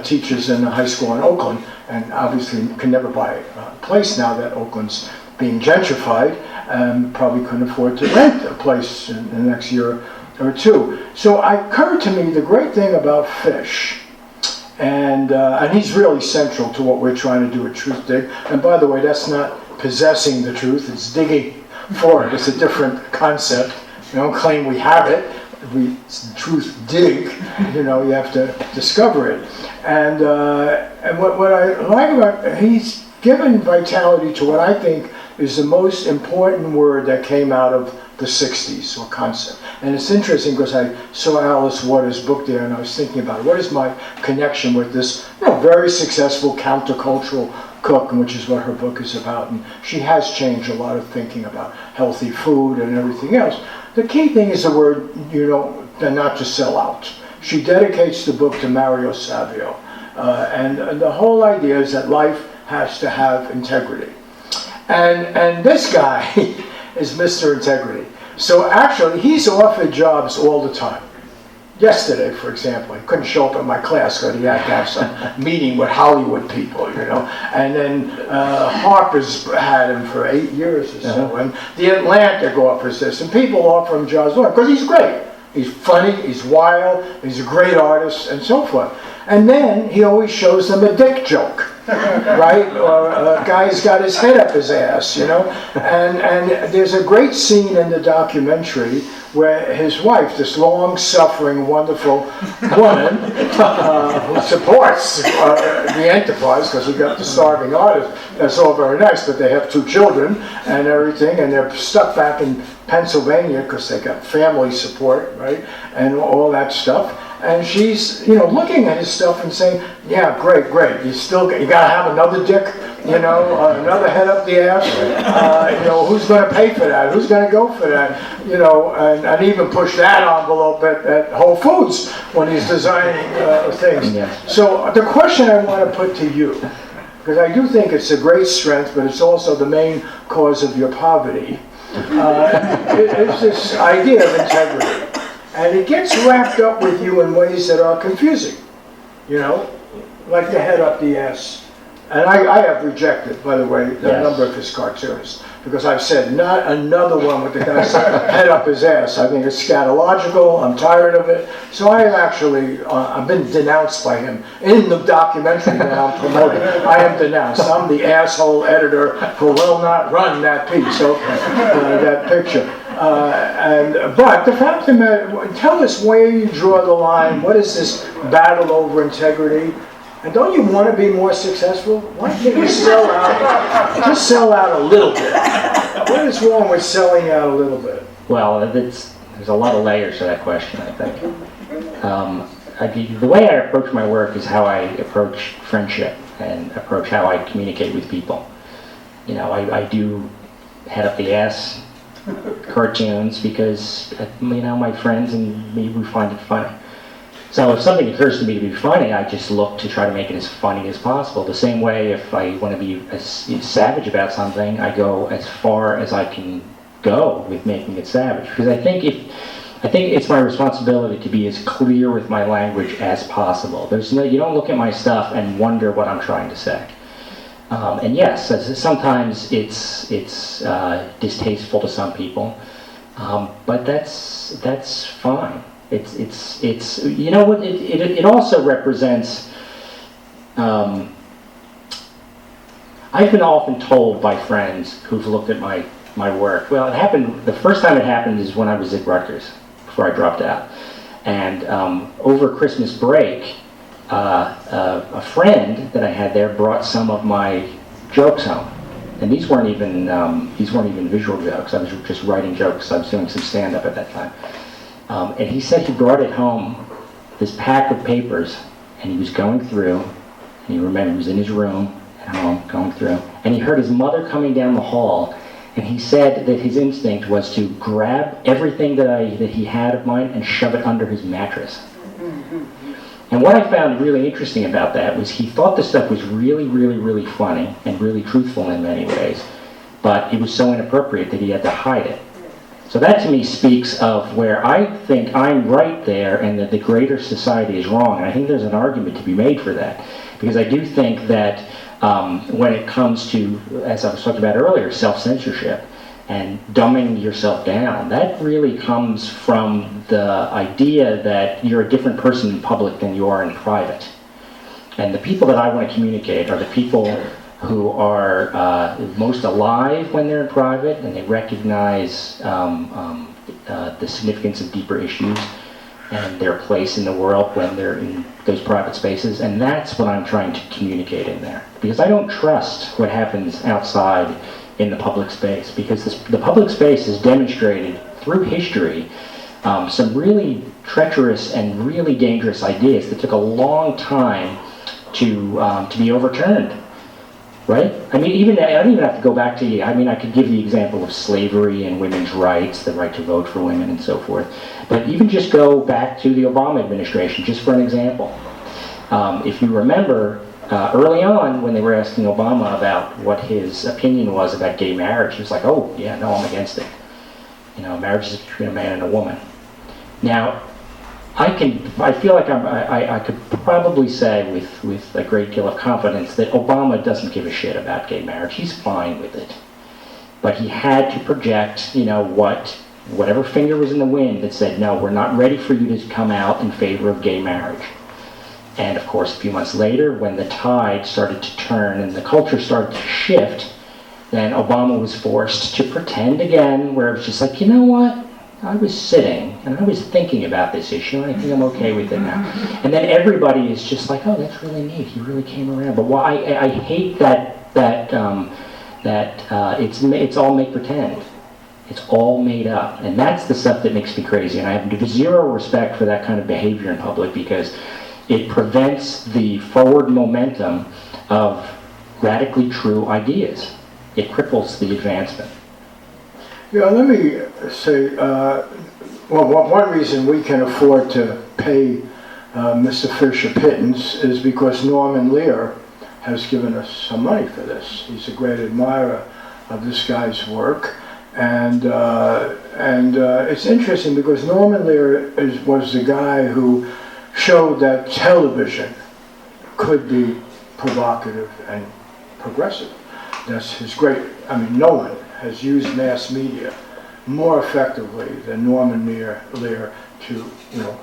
teaches in a high school in Oakland, and obviously can never buy a place now that Oakland's being gentrified, and probably couldn't afford to rent a place in the next year or two. So it occurred to me the great thing about Fish, and he's really central to what we're trying to do at Truth Dig. And by the way, that's not possessing the truth, it's digging for it. It's a different concept. We don't claim we have it. It's the truth dig, you know, you have to discover it. And what I like about, he's given vitality to what I think is the most important word that came out of the 60s, or concept. And it's interesting because I saw Alice Waters' book there and I was thinking about it. What is my connection with this, you know, very successful countercultural cook, which is what her book is about. And she has changed a lot of thinking about healthy food and everything else. The key thing is the word, you know, not to sell out. She dedicates the book to Mario Savio. And the whole idea is that life has to have integrity. And this guy is Mr. Integrity. So actually, he's offered jobs all the time. Yesterday, for example, he couldn't show up at my class because he had to have some meeting with Hollywood people, you know. And then Harper's had him for 8 years or so. And The Atlantic offers this. And people offer him jobs because he's great. He's funny, he's wild, he's a great artist, and so forth. And then he always shows them a dick joke, right? Or a guy's got his head up his ass, you know? And there's a great scene in the documentary where his wife, this long-suffering, wonderful woman, who supports the enterprise, because we got the starving artist, that's all very nice, but they have 2 children and everything, and they're stuck back in Pennsylvania because they got family support, right? And all that stuff. And she's, you know, looking at his stuff and saying, yeah, great. You gotta have another dick, you know, another head up the ass. You know, who's gonna pay for that? Who's gonna go for that? You know, and even push that envelope at Whole Foods when he's designing things. Yes. So the question I want to put to you, because I do think it's a great strength, but it's also the main cause of your poverty, It's this idea of integrity. And it gets wrapped up with you in ways that are confusing, you know, like the head up the ass. And I have rejected, by the way, a number of his cartoons, because I've said not another one with the guy's head up his ass. I think it's scatological. I'm tired of it. So I have actually, I've been denounced by him in the documentary that I'm promoting. I am denounced. I'm the asshole editor who will not run that piece, that picture. But the fact of the matter, tell us where you draw the line. What is this battle over integrity? And don't you want to be more successful? Why can't you sell out? Just sell out a little bit. What is wrong with selling out a little bit? Well, there's a lot of layers to that question, I think. The way I approach my work is how I approach friendship and approach how I communicate with people. You know, I do head up the ass cartoons because, you know, my friends and me, we find it funny. So if something occurs to me to be funny, I just look to try to make it as funny as possible. The same way, if I want to be as savage about something, I go as far as I can go with making it savage. Because I think it's my responsibility to be as clear with my language as possible. You don't look at my stuff and wonder what I'm trying to say. And yes, sometimes it's distasteful to some people, but that's fine. It's you know what it also represents. I've been often told by friends who've looked at my work. Well, it happened. The first time it happened is when I was at Rutgers before I dropped out, and over Christmas break, a friend that I had there brought some of my jokes home. And these weren't even visual jokes. I was just writing jokes. I was doing some stand-up at that time. And he said he brought it home, this pack of papers, and he was going through, and he remembered he was in his room at home, going through, and he heard his mother coming down the hall, and he said that his instinct was to grab everything that he had of mine and shove it under his mattress. And what I found really interesting about that was he thought the stuff was really, really, really funny and really truthful in many ways, but it was so inappropriate that he had to hide it. So that to me speaks of where I think I'm right there and that the greater society is wrong. And I think there's an argument to be made for that. Because I do think that when it comes to, as I was talking about earlier, self-censorship and dumbing yourself down, that really comes from the idea that you're a different person in public than you are in private. And the people that I want to communicate are the people who are most alive when they're in private, and they recognize the significance of deeper issues and their place in the world when they're in those private spaces. And that's what I'm trying to communicate in there. Because I don't trust what happens outside in the public space, because the public space has demonstrated through history some really treacherous and really dangerous ideas that took a long time to be overturned. Right? I mean, I don't even have to go back to, I could give the example of slavery and women's rights, the right to vote for women and so forth. But even just go back to the Obama administration, just for an example. If you remember, early on when they were asking Obama about what his opinion was about gay marriage, he was like, oh, yeah, no, I'm against it. You know, marriage is between a man and a woman. Now, I feel like I could probably say with a great deal of confidence that Obama doesn't give a shit about gay marriage. He's fine with it. But he had to project, whatever finger was in the wind that said, no, we're not ready for you to come out in favor of gay marriage. And of course, a few months later, when the tide started to turn and the culture started to shift, then Obama was forced to pretend again, where it was just like, you know what? I was sitting and I was thinking about this issue and I think I'm okay with it now. And then everybody is just like, oh, that's really neat. He really came around. But why? I hate that it's all make pretend. It's all made up. And that's the stuff that makes me crazy. And I have zero respect for that kind of behavior in public because it prevents the forward momentum of radically true ideas. It cripples the advancement. Yeah, let me say, one reason we can afford to pay Mr. Fisher pittance is because Norman Lear has given us some money for this. He's a great admirer of this guy's work. And it's interesting because Norman Lear was the guy who showed that television could be provocative and progressive. That's his great, I mean, no one has used mass media more effectively than Norman Lear to,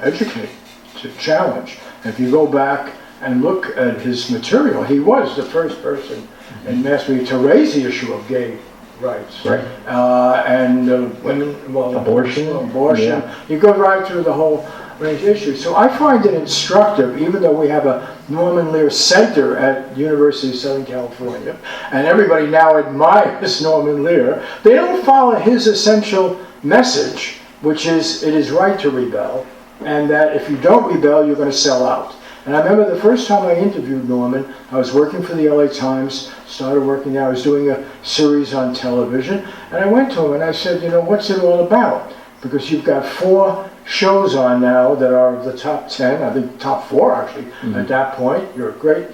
educate, to challenge. And if you go back and look at his material, he was the first person in mass media to raise the issue of gay rights. Right. And women, well, Abortion. Yeah. You go right through the whole range of issues. So I find it instructive, even though we have a Norman Lear Center at the University of Southern California, and everybody now admires Norman Lear, they don't follow his essential message, which is it is right to rebel, and that if you don't rebel, you're going to sell out. And I remember the first time I interviewed Norman, I was working for the LA Times, started working there, I was doing a series on television, and I went to him and I said, what's it all about? Because you've got 4 shows on now that are the top 10, I think top 4 actually, at that point. You're great.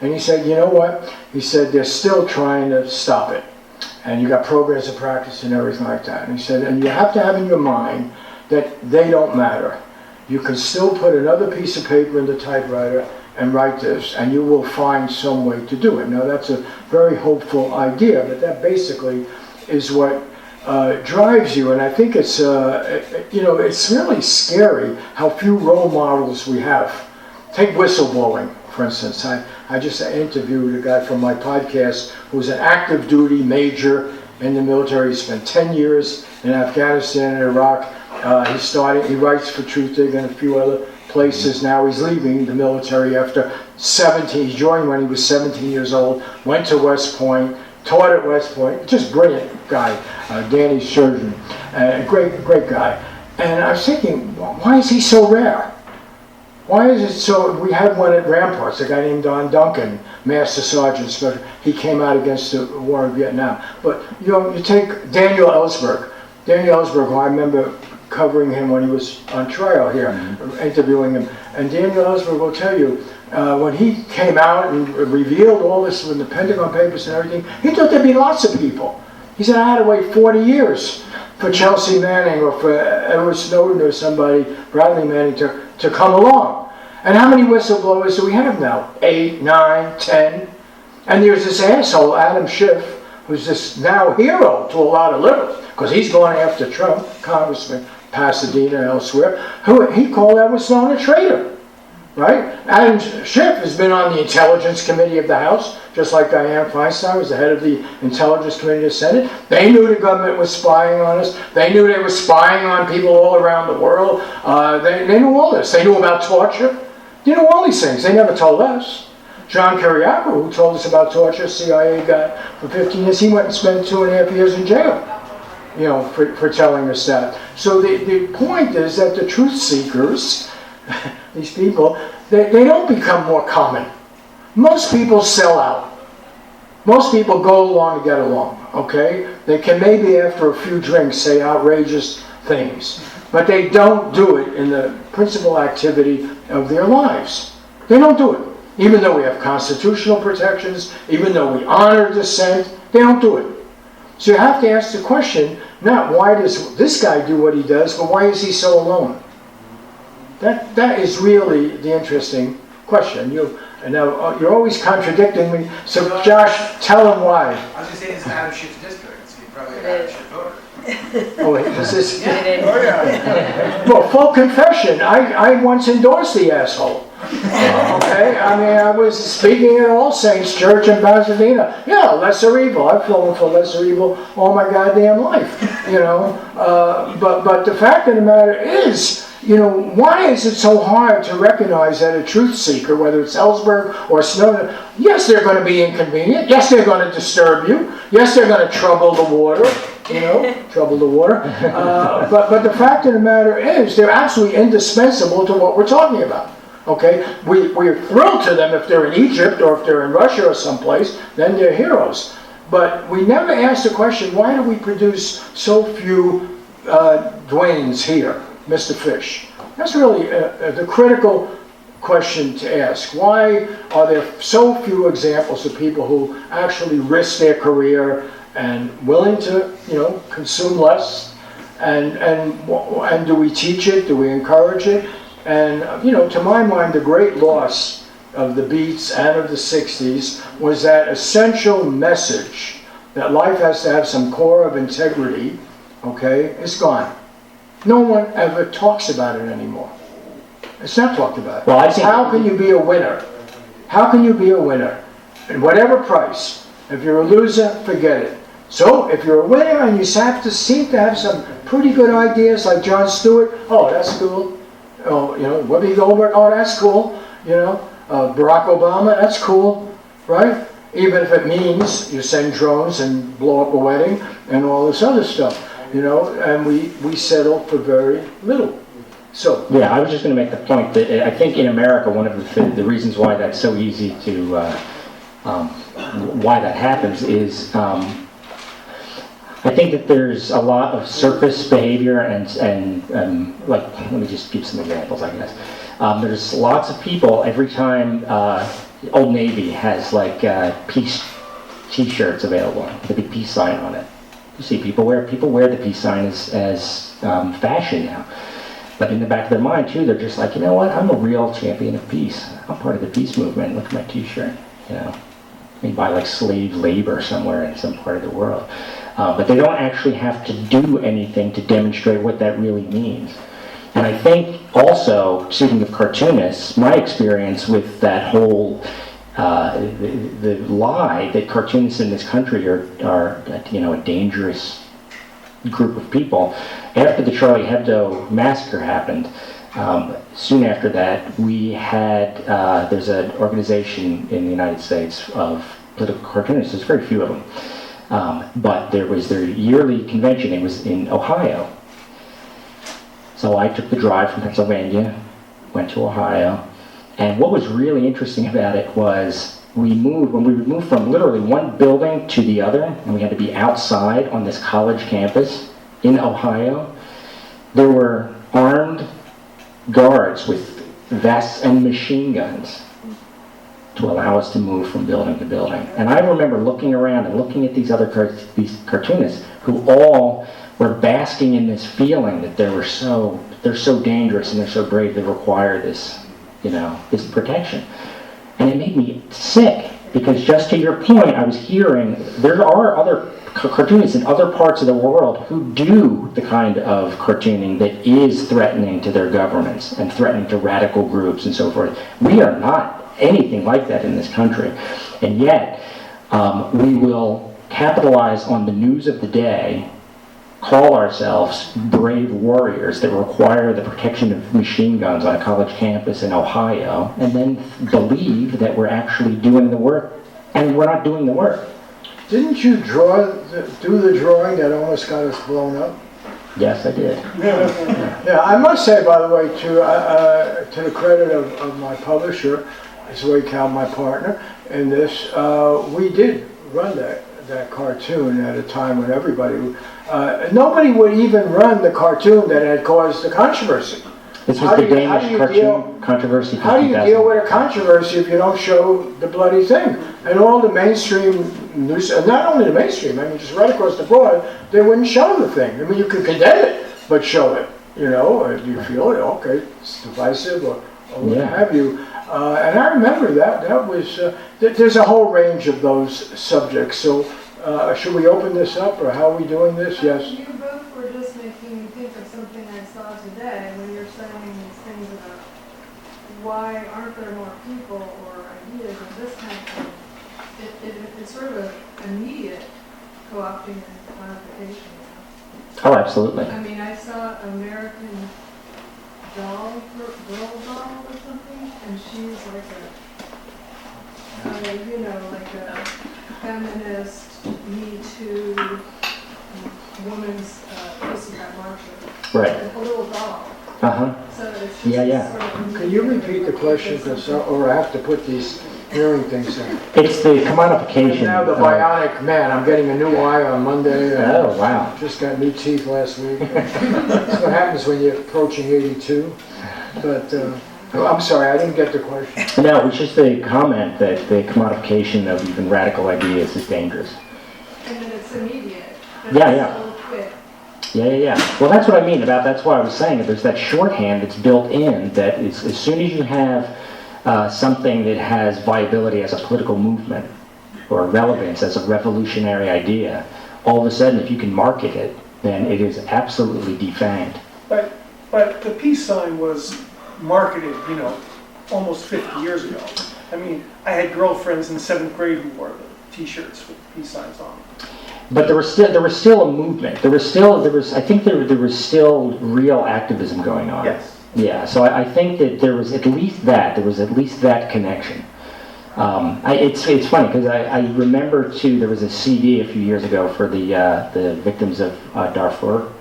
And he said, you know what? He said, they're still trying to stop it. And you got programs of practice and everything like that. And he said, and you have to have in your mind that they don't matter. You can still put another piece of paper in the typewriter and write this, and you will find some way to do it. Now that's a very hopeful idea, but that basically is what drives you. And I think it's, it's really scary how few role models we have. Take whistleblowing, for instance. I just interviewed a guy from my podcast who's an active duty major in the military. He spent 10 years in Afghanistan and Iraq. He writes for Truthdig and a few other places now. He's leaving the military after 17. He joined when he was 17 years old, went to West Point, taught at West Point. Just brilliant guy, Danny Surgeon, great guy. And I was thinking, why is he so rare? Why is it so? We had one at Ramparts, a guy named Don Duncan, Master Sergeant Special. He came out against the war in Vietnam. But you take Daniel Ellsberg. Who I remember covering him when he was on trial here, interviewing him. And Daniel Ellsberg will tell you, when he came out and revealed all this with the Pentagon Papers and everything, he thought there'd be lots of people. He said, I had to wait 40 years for Chelsea Manning or for Edward Snowden or somebody, Bradley Manning, to come along. And how many whistleblowers do we have now? 8, 9, 10? And there's this asshole, Adam Schiff, who's this now hero to a lot of liberals, because he's going after Trump, Congressman Pasadena, elsewhere, who he called Edward Snowden a traitor, right? Adam Schiff has been on the Intelligence Committee of the House, just like Dianne Feinstein was the head of the Intelligence Committee of the Senate. They knew the government was spying on us. They knew they were spying on people all around the world. They knew all this. They knew about torture. They knew all these things. They never told us. John Kiriakou, who told us about torture, CIA got for 15 years, he went and spent 2.5 years in jail, for telling us that. So the point is that the truth seekers, these people, they don't become more common. Most people sell out. Most people go along to get along, okay? They can maybe after a few drinks say outrageous things, but they don't do it in the principal activity of their lives. They don't do it. Even though we have constitutional protections, even though we honor dissent, they don't do it. So you have to ask the question, not why does this guy do what he does, but why is he so alone? That is really the interesting question. You're always contradicting me. So Josh, tell him why. I was just saying it's an Adam Schiff district, so you're probably an Adam Schiff voter. Oh, wait, is this? Yeah. Oh, yeah. Well, full confession, I once endorsed the asshole. Okay, I mean, I was speaking at All Saints Church in Pasadena. Yeah, lesser evil. I've fallen for lesser evil all my goddamn life, But the fact of the matter is, why is it so hard to recognize that a truth seeker, whether it's Ellsberg or Snowden, yes, they're going to be inconvenient. Yes, they're going to disturb you. Yes, they're going to trouble the water. Trouble the water. But the fact of the matter is, they're absolutely indispensable to what we're talking about. Okay, we're thrilled to them if they're in Egypt or if they're in Russia or someplace, then they're heroes. But we never ask the question, why do we produce so few Dwaynes here, Mr. Fish? That's really the critical question to ask. Why are there so few examples of people who actually risk their career and willing to, consume less. And do we teach it? Do we encourage it? And, to my mind, the great loss of the Beats and of the 60s was that essential message that life has to have some core of integrity, okay, is gone. No one ever talks about it anymore. It's not talked about. Well, I think how can you be a winner? How can you be a winner? At whatever price. If you're a loser, forget it. So, if you're a winner and you have to seem to have some pretty good ideas like Jon Stewart, oh, that's cool. Oh, Whoopi Goldberg, oh, that's cool. Barack Obama, that's cool, right? Even if it means you send drones and blow up a wedding and all this other stuff, and we settle for very little. So yeah, I was just going to make the point that I think in America, one of the reasons why that's so easy to, why that happens is, I think that there's a lot of surface behavior and like, let me just give some examples, I guess. There's lots of people, every time Old Navy has like peace t-shirts available with a big peace sign on it. You see people wear the peace sign as fashion now. But in the back of their mind too, they're just like, you know what, I'm a real champion of peace. I'm part of the peace movement, look at my t-shirt, Made by like slave labor somewhere in some part of the world. But they don't actually have to do anything to demonstrate what that really means. And I think also, speaking of cartoonists, my experience with that whole, the lie that cartoonists in this country are a dangerous group of people. After the Charlie Hebdo massacre happened, soon after that, we had, there's an organization in the United States of political cartoonists, there's very few of them. But there was their yearly convention, it was in Ohio. So I took the drive from Pennsylvania, went to Ohio, and what was really interesting about it was when we would move from literally one building to the other, and we had to be outside on this college campus in Ohio, there were armed guards with vests and machine guns to allow us to move from building to building. And I remember looking around and looking at these other these cartoonists who all were basking in this feeling that they're so dangerous and they're so brave, they require this, this protection. And it made me sick, because just to your point, I was hearing there are other cartoonists in other parts of the world who do the kind of cartooning that is threatening to their governments and threatening to radical groups and so forth. We are not anything like that in this country. And yet, we will capitalize on the news of the day, call ourselves brave warriors that require the protection of machine guns on a college campus in Ohio, and then believe that we're actually doing the work, and we're not doing the work. didn't you do the drawing that almost got us blown up? Yes, I did. Yeah, I must say, by the way, to the credit of my publisher, Zoe Cal, my partner in this, we did run that cartoon at a time when nobody would even run the cartoon that had caused the controversy. This was the Danish cartoon controversy. How do you deal with a controversy if you don't show the bloody thing? And all the mainstream news, and not only the mainstream, I mean, just right across the board, they wouldn't show the thing. I mean, you could condemn it, but show it. If you feel it, okay, it's divisive or what have you. And I remember that was, there's a whole range of those subjects. So should we open this up, or how are we doing this? Yes? You both were just making me think of something I saw today when you're saying these things about why aren't there more people or ideas and this kind of thing. It's sort of an immediate co-opting and quantification. Oh, absolutely. I mean, I saw American girl doll or something, and she's like a feminist, Me Too, woman's pussycat marcher. Right. A little doll. Uh-huh. So it's just Yeah. sort of Can you repeat the question, or I have to put these hearing things in? It's the commodification. Now the bionic man, I'm getting a new eye on Monday. Oh, wow. Just got new teeth last week. That's what happens when you're approaching 82. But I'm sorry, I didn't get the question. No, it's just the comment that the commodification of even radical ideas is dangerous. And then it's it's immediate. But Yeah, it's yeah. so quick. Yeah. Well, that's what I mean about, that's why I was saying that there's that shorthand that's built in that is, as soon as you have something that has viability as a political movement or relevance as a revolutionary idea, all of a sudden if you can market it, then it is absolutely defanged. But the peace sign was marketed, almost 50 years ago. I mean, I had girlfriends in 7th grade who wore the T-shirts with peace signs on them. But there was still a movement. I think there was still real activism going on. Yes. Yeah. So I think that there was at least that connection. It's funny because I remember too. There was a CD a few years ago for the victims of Darfur.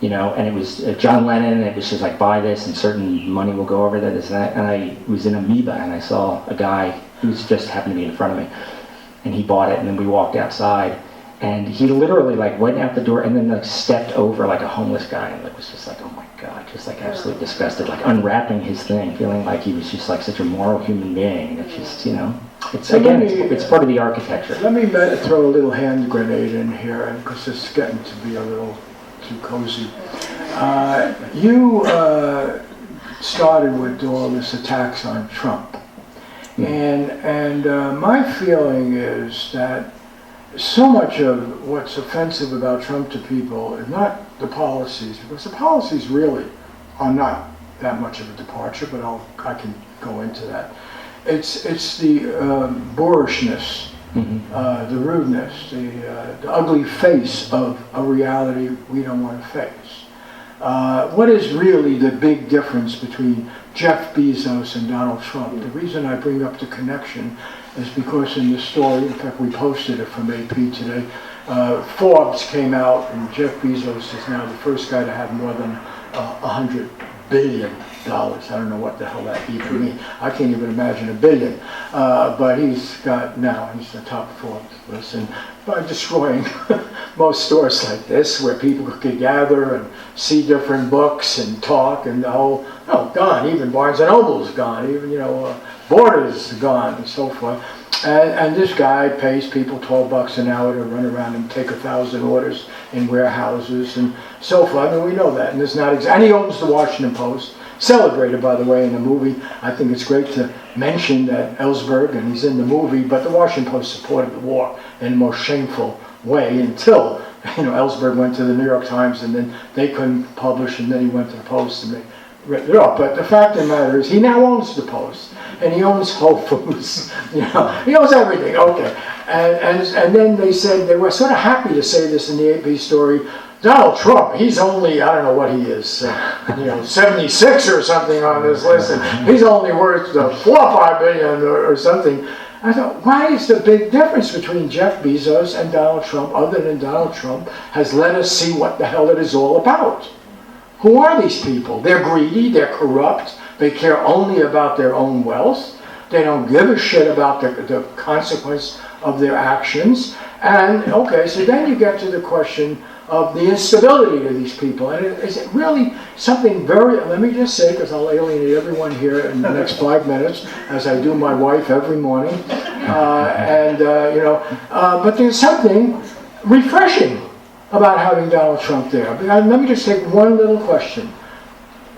And it was John Lennon, and it was just like, buy this and certain money will go over this and that. And I was in Amoeba, and I saw a guy who just happened to be in front of me, and he bought it, and then we walked outside, and he literally like went out the door and then like stepped over like a homeless guy, and it was just like, oh my God, just like absolutely disgusted, like unwrapping his thing, feeling like he was just like such a moral human being. It's just, it's again, it's part of the architecture. Let me throw a little hand grenade in here, because it's getting to be a little too cozy. You started with all this attacks on Trump, and my feeling is that so much of what's offensive about Trump to people is not the policies, because the policies really are not that much of a departure, but I can go into that. It's the boorishness, the rudeness, the ugly face of a reality we don't want to face. What is really the big difference between Jeff Bezos and Donald Trump? The reason I bring up the connection is because in the story, in fact we posted it from AP today, Forbes came out and Jeff Bezos is now the first guy to have more than $100 billion. I don't know what the hell that even means. I can't even imagine $1 billion. But he's the top Forbes list. And by destroying most stores like this, where people could gather and see different books and talk, and the whole, gone. Even Barnes & Noble's gone. Even, Borders gone and so forth. And this guy pays people $12 an hour to run around and take 1,000 orders in warehouses and so forth. I mean, we know that. And it's not and he owns the Washington Post. Celebrated, by the way, in the movie. I think it's great to mention that Ellsberg, and he's in the movie, but the Washington Post supported the war in the most shameful way until, Ellsberg went to the New York Times, and then they couldn't publish, and then he went to the Post, and they ripped it off. But the fact of the matter is, he now owns the Post, and he owns Whole Foods. He owns everything. Okay, and then they said they were sort of happy to say this in the AP story. Donald Trump, he's only, I don't know what he is, 76 or something on this list, and he's only worth 4 or 5 billion or something. I thought, why is the big difference between Jeff Bezos and Donald Trump, other than Donald Trump has let us see what the hell it is all about? Who are these people? They're greedy, they're corrupt, they care only about their own wealth, they don't give a shit about the consequence of their actions, and okay, so then you get to the question of the instability of these people. And is it really something very, let me just say, because I'll alienate everyone here in the next 5 minutes, as I do my wife every morning, but there's something refreshing about having Donald Trump there. Let me just take one little question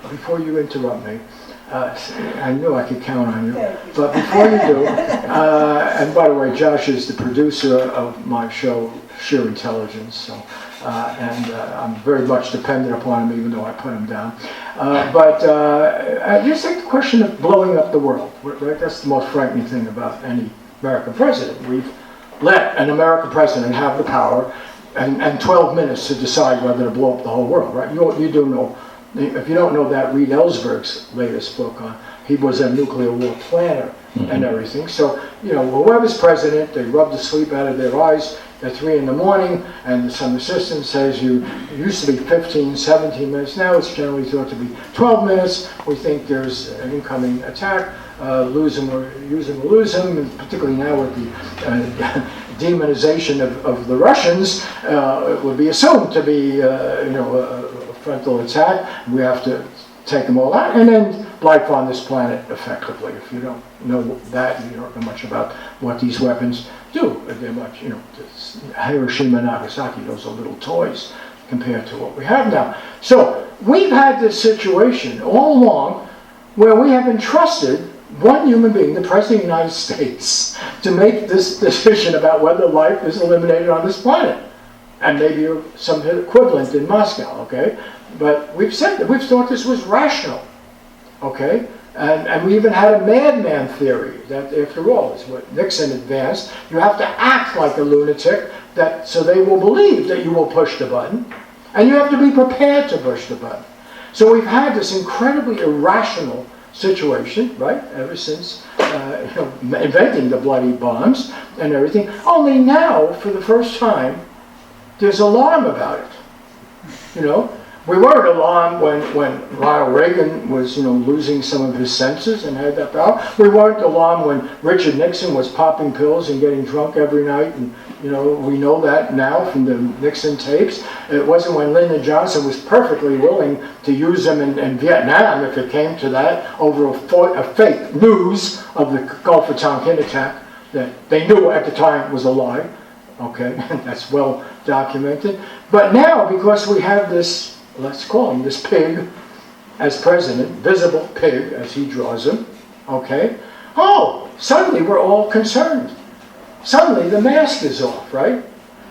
before you interrupt me. I knew I could count on you, but before you do, and by the way, Josh is the producer of my show, Sheer Intelligence, so I'm very much dependent upon him, even though I put him down. But just take the question of blowing up the world. Right? That's the most frightening thing about any American president. We've let an American president have the power and 12 minutes to decide whether to blow up the whole world. Right? You do know. If you don't know that, read Ellsberg's latest book on. He was a nuclear war planner and everything. So, whoever's president, they rub the sleep out of their eyes at 3 in the morning, and some assistant says it used to be 15, 17 minutes. Now it's generally thought to be 12 minutes. We think there's an incoming attack. Lose them or use them or lose them, and particularly now with the demonization of the Russians, it would be assumed to be, a frontal attack. We have to take them all out, and then life on this planet effectively. If you don't know that, you don't know much about what these weapons do. They're much, Hiroshima and Nagasaki, those are little toys compared to what we have now. So we've had this situation all along where we have entrusted one human being, the President of the United States, to make this decision about whether life is eliminated on this planet. And maybe some equivalent in Moscow, okay? But we've said that, we've thought this was rational, okay? And we even had a madman theory that, after all, is what Nixon advanced. You have to act like a lunatic so they will believe that you will push the button, and you have to be prepared to push the button. So we've had this incredibly irrational situation, right, ever since inventing the bloody bombs and everything. Only now, for the first time, there's alarm about it. We weren't alarmed when Ronald Reagan was, losing some of his senses and had that power. We weren't alarmed when Richard Nixon was popping pills and getting drunk every night, and we know that now from the Nixon tapes. It wasn't when Lyndon Johnson was perfectly willing to use them in Vietnam, if it came to that, over a fake news of the Gulf of Tonkin attack that they knew at the time was a lie. Okay, that's well documented. But now, because we have this, let's call him this pig as president, visible pig as he draws him, okay? Suddenly we're all concerned. Suddenly the mask is off, right?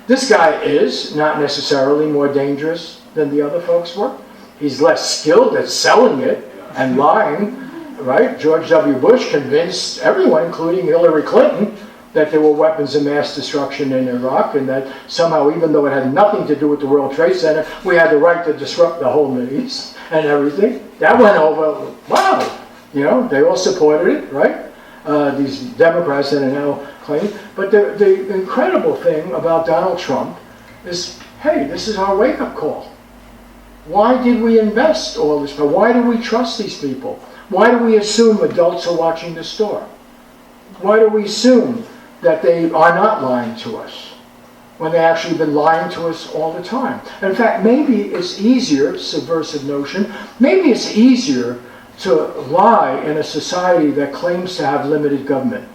This guy is not necessarily more dangerous than the other folks were. He's less skilled at selling it and lying, right? George W. Bush convinced everyone, including Hillary Clinton, that there were weapons of mass destruction in Iraq, and that somehow, even though it had nothing to do with the World Trade Center, we had the right to disrupt the whole Middle East and everything. That went over, wow. They all supported it, right? These Democrats that are now claiming. But the incredible thing about Donald Trump is, hey, this is our wake-up call. Why did we invest all this? Why do we trust these people? Why do we assume adults are watching the store? Why do we assume that they are not lying to us when they've actually been lying to us all the time? In fact, maybe it's easier, subversive notion, maybe it's easier to lie in a society that claims to have limited government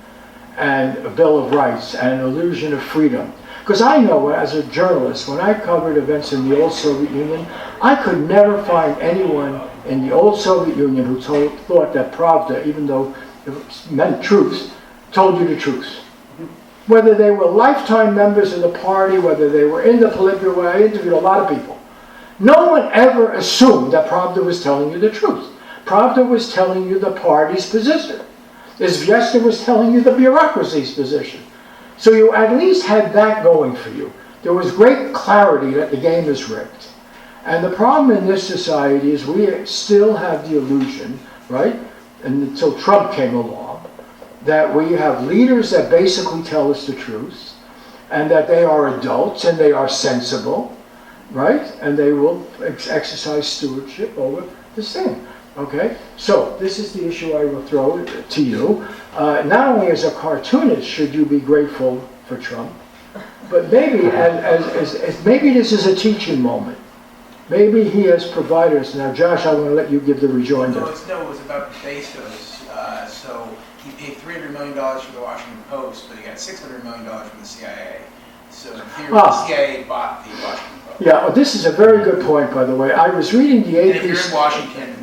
and a Bill of Rights and an illusion of freedom. Because I know, as a journalist, when I covered events in the old Soviet Union, I could never find anyone in the old Soviet Union who thought that Pravda, even though it meant truth, told you the truth. Whether they were lifetime members of the party, whether they were in the Politburo, I interviewed a lot of people. No one ever assumed that Pravda was telling you the truth. Pravda was telling you the party's position. Izvestia was telling you the bureaucracy's position. So you at least had that going for you. There was great clarity that the game is rigged. And the problem in this society is we still have the illusion, right, and until Trump came along, that we have leaders that basically tell us the truth, and that they are adults and they are sensible, right, and they will exercise stewardship over this thing. Okay, so this is the issue I will throw to you. Not only as a cartoonist should you be grateful for Trump, but maybe maybe this is a teaching moment. Maybe he has provided us. Now, Josh, I want to let you give the rejoinder. No, it was about Bezos. So he paid $300 million for the Washington Post, but he got $600 million from the CIA. So in theory, the CIA bought the Washington Post. Yeah, well, this is a very good point, by the way. I was reading the AP... And if you're in Washington,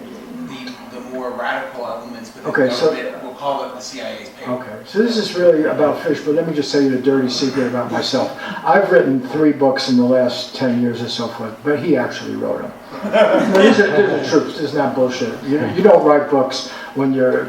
the more radical elements within the government, we'll call it the CIA's paper. Okay, so this is really about fish, but let me just tell you the dirty secret about myself. I've written 3 books in the last 10 years or so forth, but he actually wrote them. These are the truth. This is not bullshit. You don't write books when you're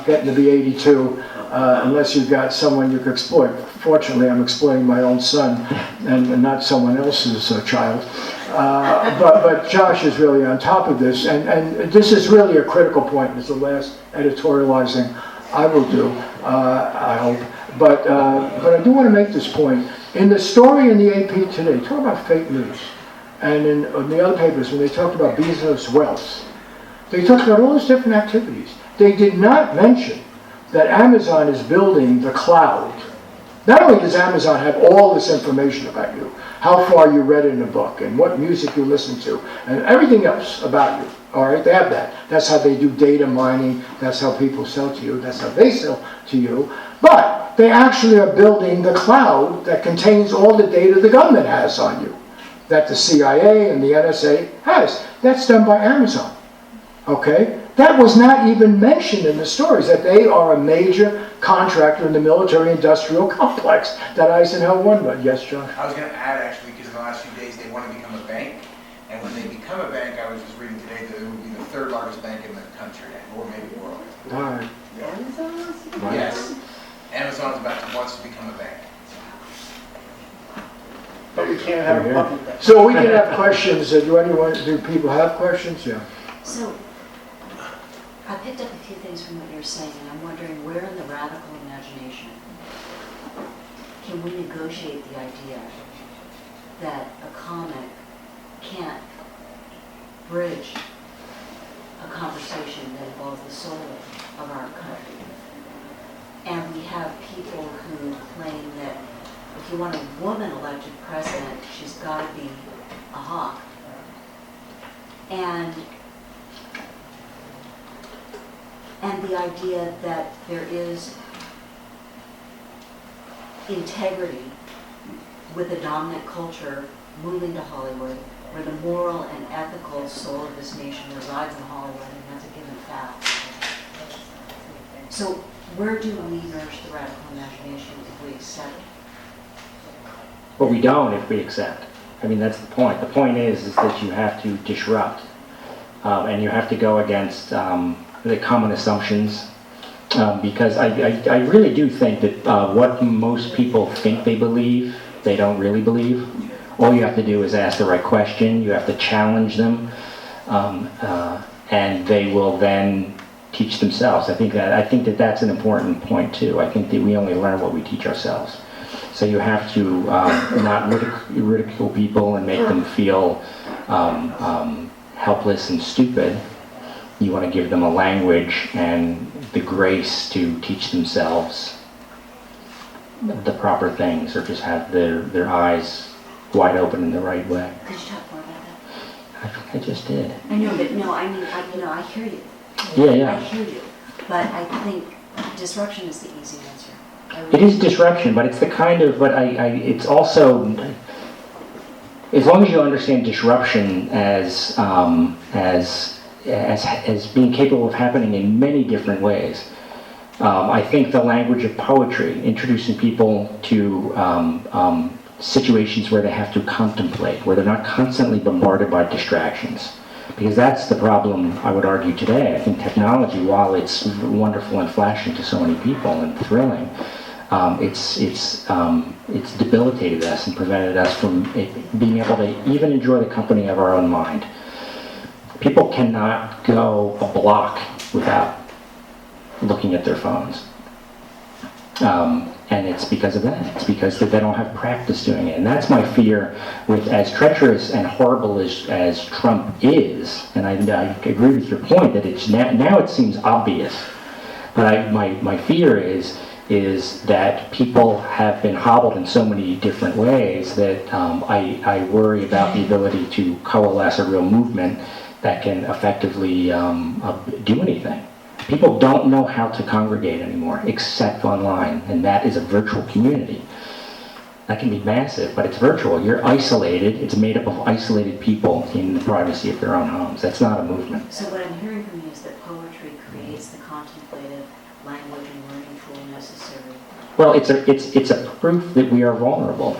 getting to be 82 unless you've got someone you can exploit. Fortunately, I'm exploiting my own son and not someone else's child. But Josh is really on top of this, and this is really a critical point. It's the last editorializing I will do, I hope. But I do want to make this point. In the story in the AP today, talk about fake news. And in the other papers, when they talked about Bezos' wealth, they talked about all these different activities. They did not mention that Amazon is building the cloud. Not only does Amazon have all this information about you, how far you read in a book, and what music you listen to, and everything else about you, All right, they have that. That's how they do data mining. That's how people sell to you. That's how they sell to you. But they actually are building the cloud that contains all the data the government has on you, that the CIA and the NSA has. That's done by Amazon. Okay? That was not even mentioned in the stories, that they are a major contractor in the military-industrial complex that Eisenhower won with. Yes, John? I was going to add, actually, because in the last few days they want to become a bank. And when they become a bank, I was just reading today that it will be the third largest bank in the country, or maybe world. All right. Amazon? Yes. Amazon wants to become a bank. But we can't have a puppy back. So we can have questions. Do people have questions? Yeah. So, I picked up a few things from what you're saying, and I'm wondering where in the radical imagination can we negotiate the idea that a comic can't bridge a conversation that involves the soul of our country? And we have people who claim that if you want a woman elected president, she's got to be a hawk. And the idea that there is integrity with a dominant culture moving to Hollywood, where the moral and ethical soul of this nation resides in Hollywood, and that's a given fact. So where do we nourish the radical imagination if we accept it? But we don't if we accept. I mean, that's the point. The point is that you have to disrupt, and you have to go against the common assumptions, because I really do think that what most people think they believe, they don't really believe. All you have to do is ask the right question. You have to challenge them, and they will then teach themselves. I think that that's an important point too. I think that we only learn what we teach ourselves. So you have to not ridicule people and make them feel helpless and stupid. You want to give them a language and the grace to teach themselves the proper things, or just have their eyes wide open in the right way. Could you talk more about that? I think I just did. I know, but no, I mean, I hear you. Yeah. I hear you, but I think disruption is the easy answer. It is disruption, but it's the kind of, it's also, as long as you understand disruption as being capable of happening in many different ways. I think the language of poetry, introducing people to situations where they have to contemplate, where they're not constantly bombarded by distractions. Because that's the problem, I would argue, today. I think technology, while it's wonderful and flashing to so many people and thrilling, it's debilitated us and prevented us from being able to even enjoy the company of our own mind. People cannot go a block without looking at their phones. And it's because of that. It's because they don't have practice doing it. And that's my fear with as treacherous and horrible as Trump is, and I agree with your point that it's now it seems obvious. But my fear is that people have been hobbled in so many different ways that I worry about the ability to coalesce a real movement that can effectively do anything. People don't know how to congregate anymore, except online, and that is a virtual community. That can be massive, but it's virtual. You're isolated. It's made up of isolated people in the privacy of their own homes. That's not a movement. So what I'm hearing from you is that poetry creates the contemplative language and learning tool necessary. Well, it's a proof that we are vulnerable.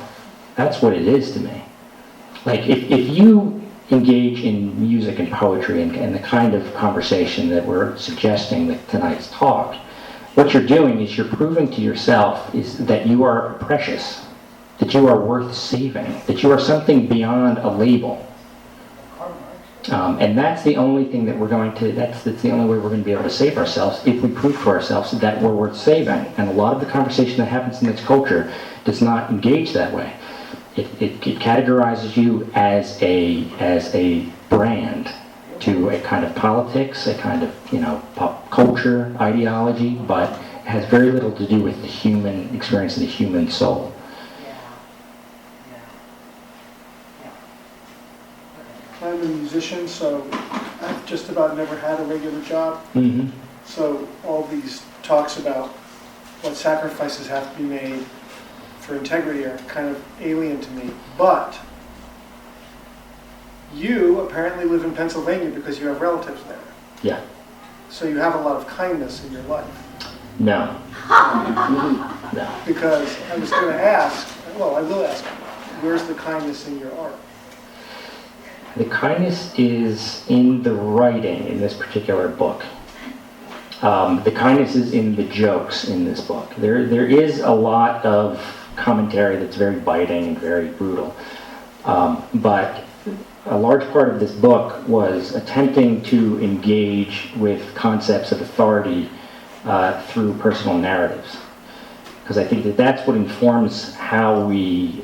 That's what it is to me. Like, if you engage in music and poetry and the kind of conversation that we're suggesting with tonight's talk, what you're doing is you're proving to yourself is that you are precious, that you are worth saving, that you are something beyond a label. And that's the only thing that we're going to, that's the only way we're going to be able to save ourselves, if we prove to ourselves that we're worth saving. And a lot of the conversation that happens in this culture does not engage that way. It categorizes you as a brand to a kind of politics, a kind of pop culture ideology, but it has very little to do with the human experience and the human soul. I'm a musician, so I have just about never had a regular job. Mm-hmm. So all these talks about what sacrifices have to be made for integrity are kind of alien to me. But you apparently live in Pennsylvania because you have relatives there. Yeah. So you have a lot of kindness in your life. No. No. Because I was going to ask, well, I will ask, where's the kindness in your art? The kindness is in the writing in this particular book. The kindness is in the jokes in this book. There is a lot of commentary that's very biting and very brutal. But a large part of this book was attempting to engage with concepts of authority through personal narratives. Because I think that that's what informs how we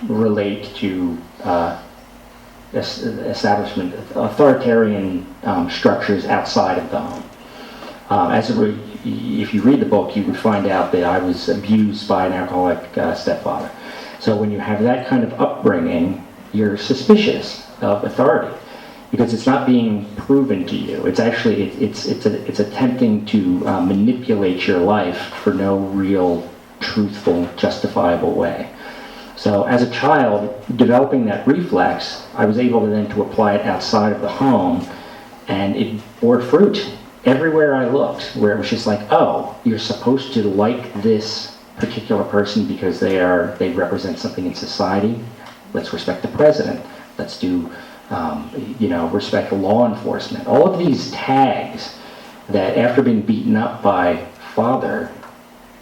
relate to establishment, authoritarian structures outside of the home. If you read the book, you would find out that I was abused by an alcoholic stepfather. So when you have that kind of upbringing, you're suspicious of authority because it's not being proven to you. It's actually it's attempting to manipulate your life for no real, truthful, justifiable way. So as a child, developing that reflex, I was able to then to apply it outside of the home, and it bore fruit everywhere I looked, where it was just like, oh, you're supposed to like this particular person because they represent something in society. Let's respect the president. Let's do, respect law enforcement. All of these tags that, after being beaten up by father,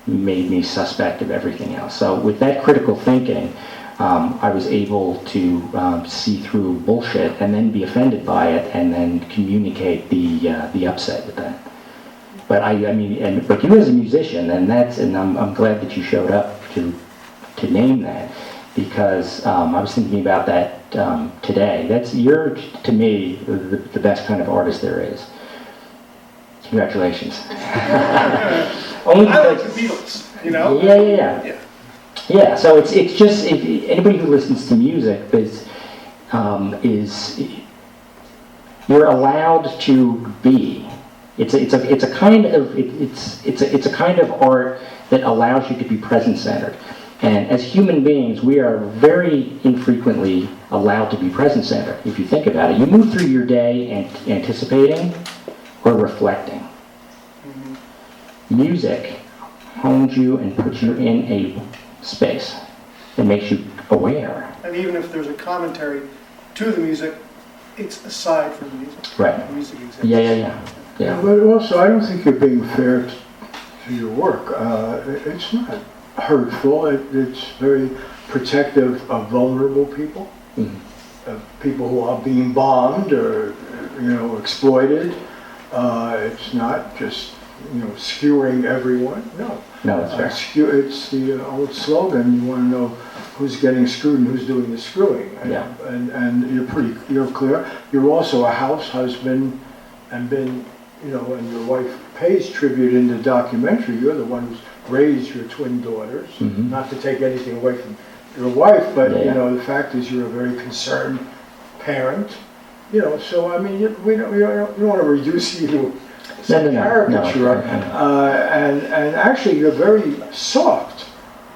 made me suspect of everything else. So with that critical thinking, I was able to see through bullshit and then be offended by it and then communicate the upset with that. But but you as a musician, and I'm glad that you showed up to name that, because I was thinking about that today. You're, to me, the best kind of artist there is. Congratulations. Only I like the Beatles, you know? Yeah. Yeah, so it's just, if anybody who listens to music is you're allowed to be. It's a kind of art that allows you to be present-centered. And as human beings, we are very infrequently allowed to be present-centered. If you think about it, you move through your day anticipating or reflecting. Mm-hmm. Music hones you and puts you in a space that makes you aware. And even if there's a commentary to the music, it's aside from the music. Right. The music exists. Yeah. But also, I don't think you're being fair to your work. It's not hurtful. It's very protective of vulnerable people, of people who are being bombed or exploited. It's not just skewering everyone. No, that's fair. It's the old slogan. You want to know who's getting screwed and who's doing the screwing. And you're clear. You're also a house husband, and and your wife pays tribute in the documentary. You're the one who's raised your twin daughters. Mm-hmm. Not to take anything away from your wife, but the fact is you're a very concerned parent. So I mean, we don't want to reduce you to some caricature. And actually, you're very soft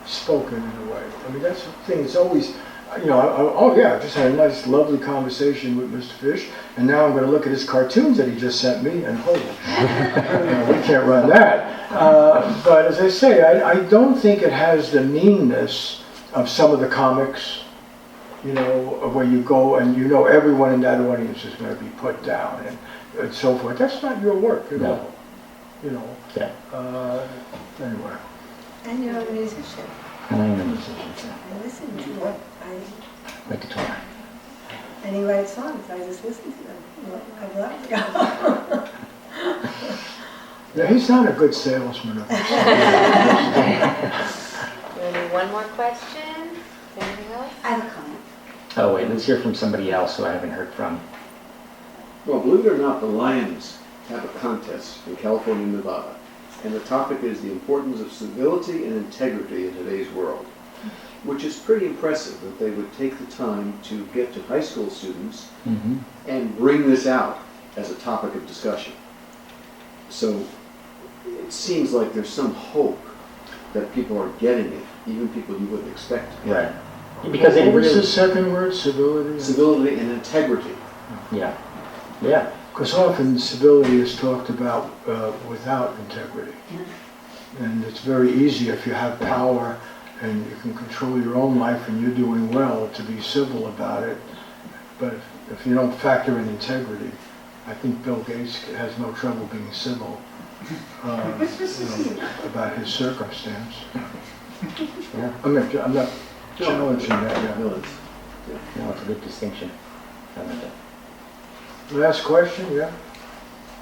spoken in a way. I mean, that's the thing. It's always, I just had a nice, lovely conversation with Mr. Fish, and now I'm going to look at his cartoons that he just sent me, and holy, we can't run that. But as I say, I don't think it has the meanness of some of the comics, where you go and everyone in that audience is going to be put down and so forth. That's not your work at all. Anyway. And you're a musician. And I am a musician. I listen to what Like guitar. and he writes songs. I just listen to them. I love to go. Yeah, he's not a good salesman. Do we need one more question? Anything else? I have a comment. Oh wait, let's hear from somebody else who I haven't heard from. Well, believe it or not, the Lions have a contest in California and Nevada, and the topic is the importance of civility and integrity in today's world, which is pretty impressive that they would take the time to get to high school students and bring this out as a topic of discussion. So it seems like there's some hope that people are getting it, even people you wouldn't expect to get it. Right. Because it What was the really, second word? Civility? Civility and integrity. yeah, yeah. Because often civility is talked about without integrity. And it's very easy if you have power and you can control your own life and you're doing well to be civil about it. But if you don't factor in integrity, I think Bill Gates has no trouble being civil about his circumstance. Yeah. I'm not challenging that yet. No, it's, No, it's a good distinction. I like that. Last question, yeah?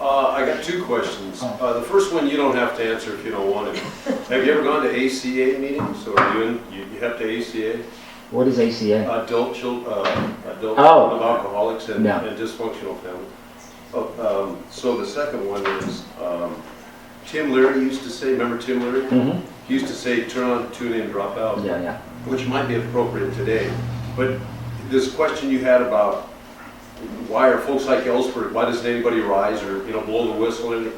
I got two questions. The first one you don't have to answer if you don't want to. Have you ever gone to ACA meetings, or you have to ACA? What is ACA? Adult children of alcoholics and, No. and dysfunctional families. So the second one is, Tim Leary used to say, remember Tim Leary? Mm-hmm. He used to say, turn on, tune in, drop out. Yeah, yeah. Which might be appropriate today. But this question you had about why are folks like Ellsberg, why doesn't anybody rise or blow the whistle? And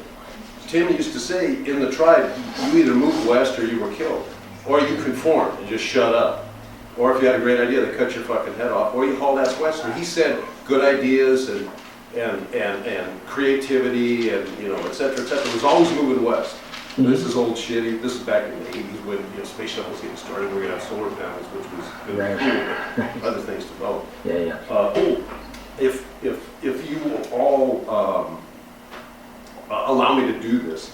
Tim used to say, in the tribe, you either moved west or you were killed. Or you conformed and just shut up. Or if you had a great idea, they cut your fucking head off. Or you hauled ass western. He said good ideas and creativity and et cetera, et cetera. It was always moving west. Mm-hmm. This is old shit. This is back in the 80s when space shuttle was getting started. We were going to have solar panels, which was good. Right. Cool. Other things developed. Yeah, yeah. If you all allow me to do this,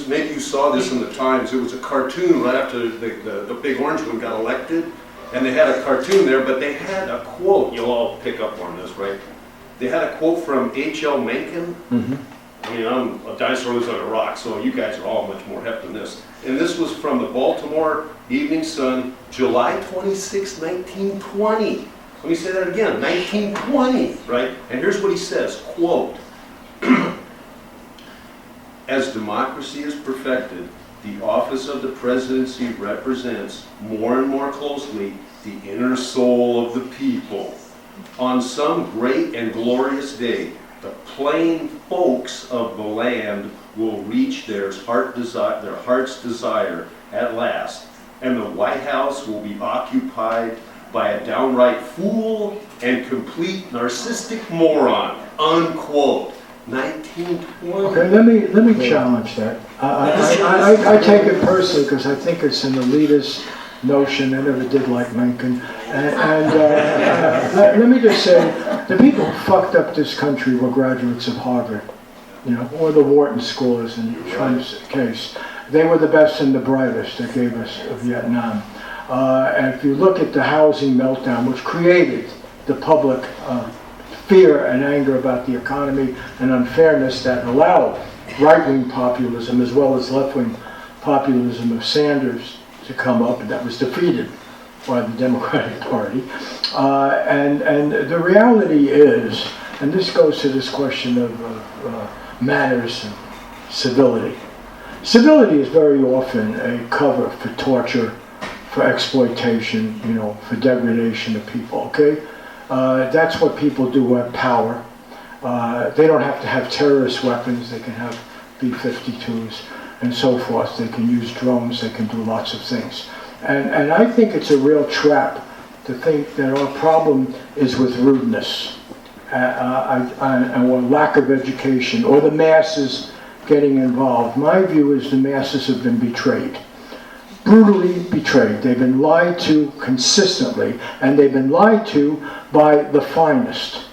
maybe you saw this in the Times. It was a cartoon right after the big orange one got elected, and they had a cartoon there, but they had a quote. You'll all pick up on this, right? They had a quote from H.L. Mencken. Mm-hmm. I mean, I'm a dinosaur lives on a rock, so you guys are all much more hep than this. And this was from the Baltimore Evening Sun, July 26, 1920. Let me say that again, 1920, right? And here's what he says, quote, as democracy is perfected, the office of the presidency represents more and more closely the inner soul of the people. On some great and glorious day, the plain folks of the land will reach their heart's desire at last, and the White House will be occupied by a downright fool and complete narcissistic moron, unquote. 1920. Okay, let me challenge that. I take it personally because I think it's an elitist notion. I never did like Mencken. Let me just say, the people who fucked up this country were graduates of Harvard, or the Wharton School, as in Trump's case. They were the best and the brightest that gave us Vietnam. And if you look at the housing meltdown, which created the public fear and anger about the economy and unfairness that allowed right-wing populism as well as left-wing populism of Sanders to come up, and that was defeated by the Democratic Party. And the reality is, and this goes to this question of manners and civility. Civility is very often a cover for torture, for exploitation, for degradation of people, okay? That's what people do who have power. They don't have to have terrorist weapons. They can have B-52s and so forth. They can use drones. They can do lots of things. And I think it's a real trap to think that our problem is with rudeness or lack of education or the masses getting involved. My view is the masses have been betrayed. Brutally betrayed. They've been lied to consistently, and they've been lied to by the finest,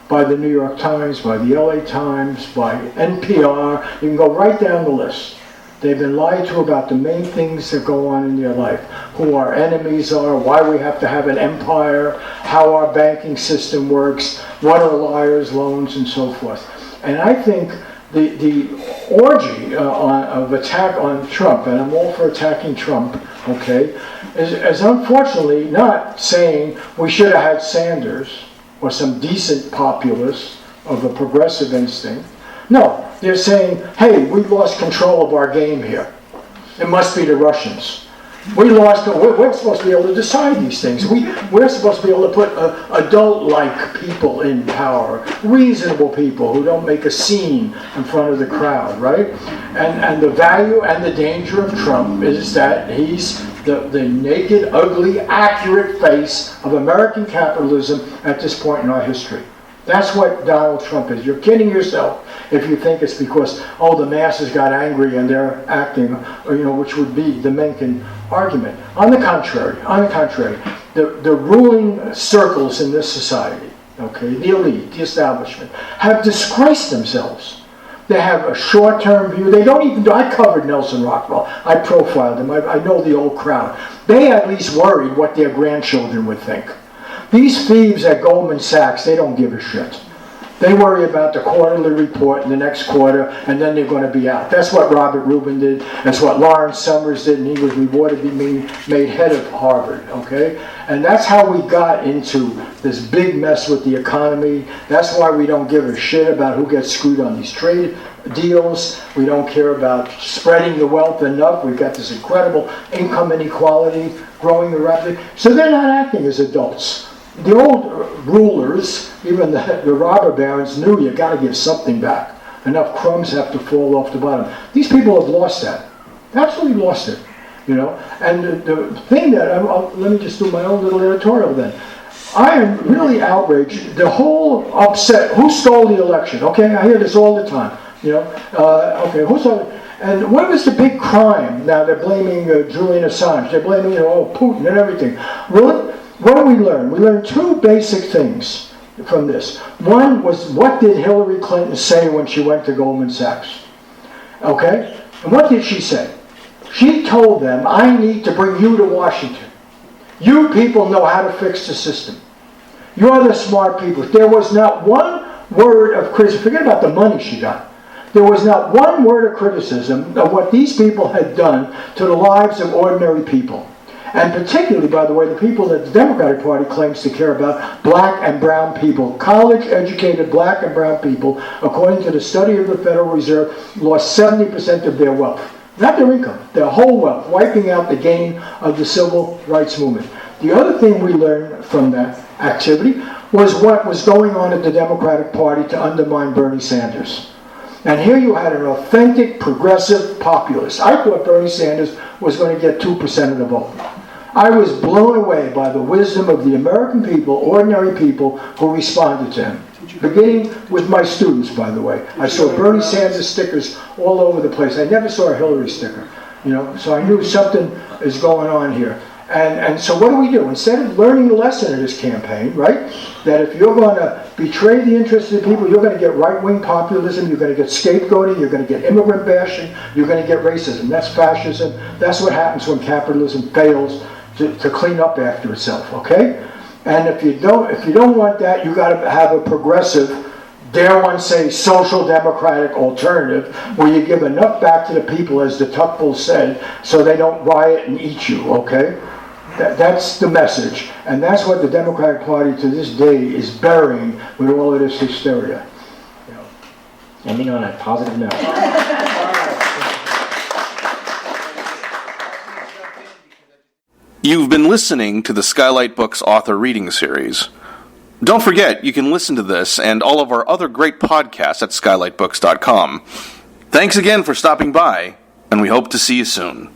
by the New York Times, by the LA Times, by NPR. You can go right down the list. They've been lied to about the main things that go on in their life, who our enemies are, why we have to have an empire, how our banking system works, what are liars, loans, and so forth. And I think the orgy of attack on Trump, and I'm all for attacking Trump, okay, is unfortunately not saying we should have had Sanders or some decent populist of a progressive instinct. No, they're saying, hey, we've lost control of our game here. It must be the Russians. We lost. We're supposed to be able to decide these things. We're supposed to be able to put adult-like people in power, reasonable people who don't make a scene in front of the crowd, right? And the value and the danger of Trump is that he's the naked, ugly, accurate face of American capitalism at this point in our history. That's what Donald Trump is. You're kidding yourself if you think it's because, the masses got angry and they're acting, which would be the Mencken argument. On the contrary, the ruling circles in this society, okay, the elite, the establishment, have disgraced themselves. They have a short-term view. They don't even, I covered Nelson Rockwell. I profiled him. I know the old crowd. They at least worried what their grandchildren would think. These thieves at Goldman Sachs, they don't give a shit. They worry about the quarterly report in the next quarter, and then they're going to be out. That's what Robert Rubin did. That's what Lawrence Summers did, and he was rewarded being made head of Harvard, okay? And that's how we got into this big mess with the economy. That's why we don't give a shit about who gets screwed on these trade deals. We don't care about spreading the wealth enough. We've got this incredible income inequality growing rapidly. So they're not acting as adults. The old rulers, even the robber barons, knew you got to give something back. Enough crumbs have to fall off the bottom. These people have lost that. Absolutely lost it. And the thing that, let me just do my own little editorial then. I am really outraged. The whole upset, who stole the election? Okay, I hear this all the time. Okay, who stole it? And what was the big crime? Now they're blaming Julian Assange. They're blaming Putin and everything. Really? What do we learn? We learned two basic things from this. One was, what did Hillary Clinton say when she went to Goldman Sachs? Okay? And what did she say? She told them, I need to bring you to Washington. You people know how to fix the system. You're the smart people. There was not one word of criticism. Forget about the money she got. There was not one word of criticism of what these people had done to the lives of ordinary people. And particularly, by the way, the people that the Democratic Party claims to care about, black and brown people. College-educated black and brown people, according to the study of the Federal Reserve, lost 70% of their wealth. Not their income, their whole wealth, wiping out the gain of the civil rights movement. The other thing we learned from that activity was what was going on at the Democratic Party to undermine Bernie Sanders. And here you had an authentic, progressive populist. I thought Bernie Sanders was going to get 2% of the vote. I was blown away by the wisdom of the American people, ordinary people, who responded to him. Beginning with my students, by the way. I saw Bernie Sanders stickers all over the place. I never saw a Hillary sticker. So I knew something is going on here. And so what do? Instead of learning the lesson of this campaign, right, that if you're going to betray the interests of the people, you're going to get right-wing populism, you're going to get scapegoating, you're going to get immigrant bashing, you're going to get racism. That's fascism. That's what happens when capitalism fails to clean up after itself, okay? And if you don't want that, you got to have a progressive, dare one say, social democratic alternative where you give enough back to the people, as the Tuckville said, so they don't riot and eat you, okay? That's the message. And that's what the Democratic Party to this day is burying with all of this hysteria. Ending on a positive note. You've been listening to the Skylight Books author reading series. Don't forget, you can listen to this and all of our other great podcasts at skylightbooks.com. Thanks again for stopping by, and we hope to see you soon.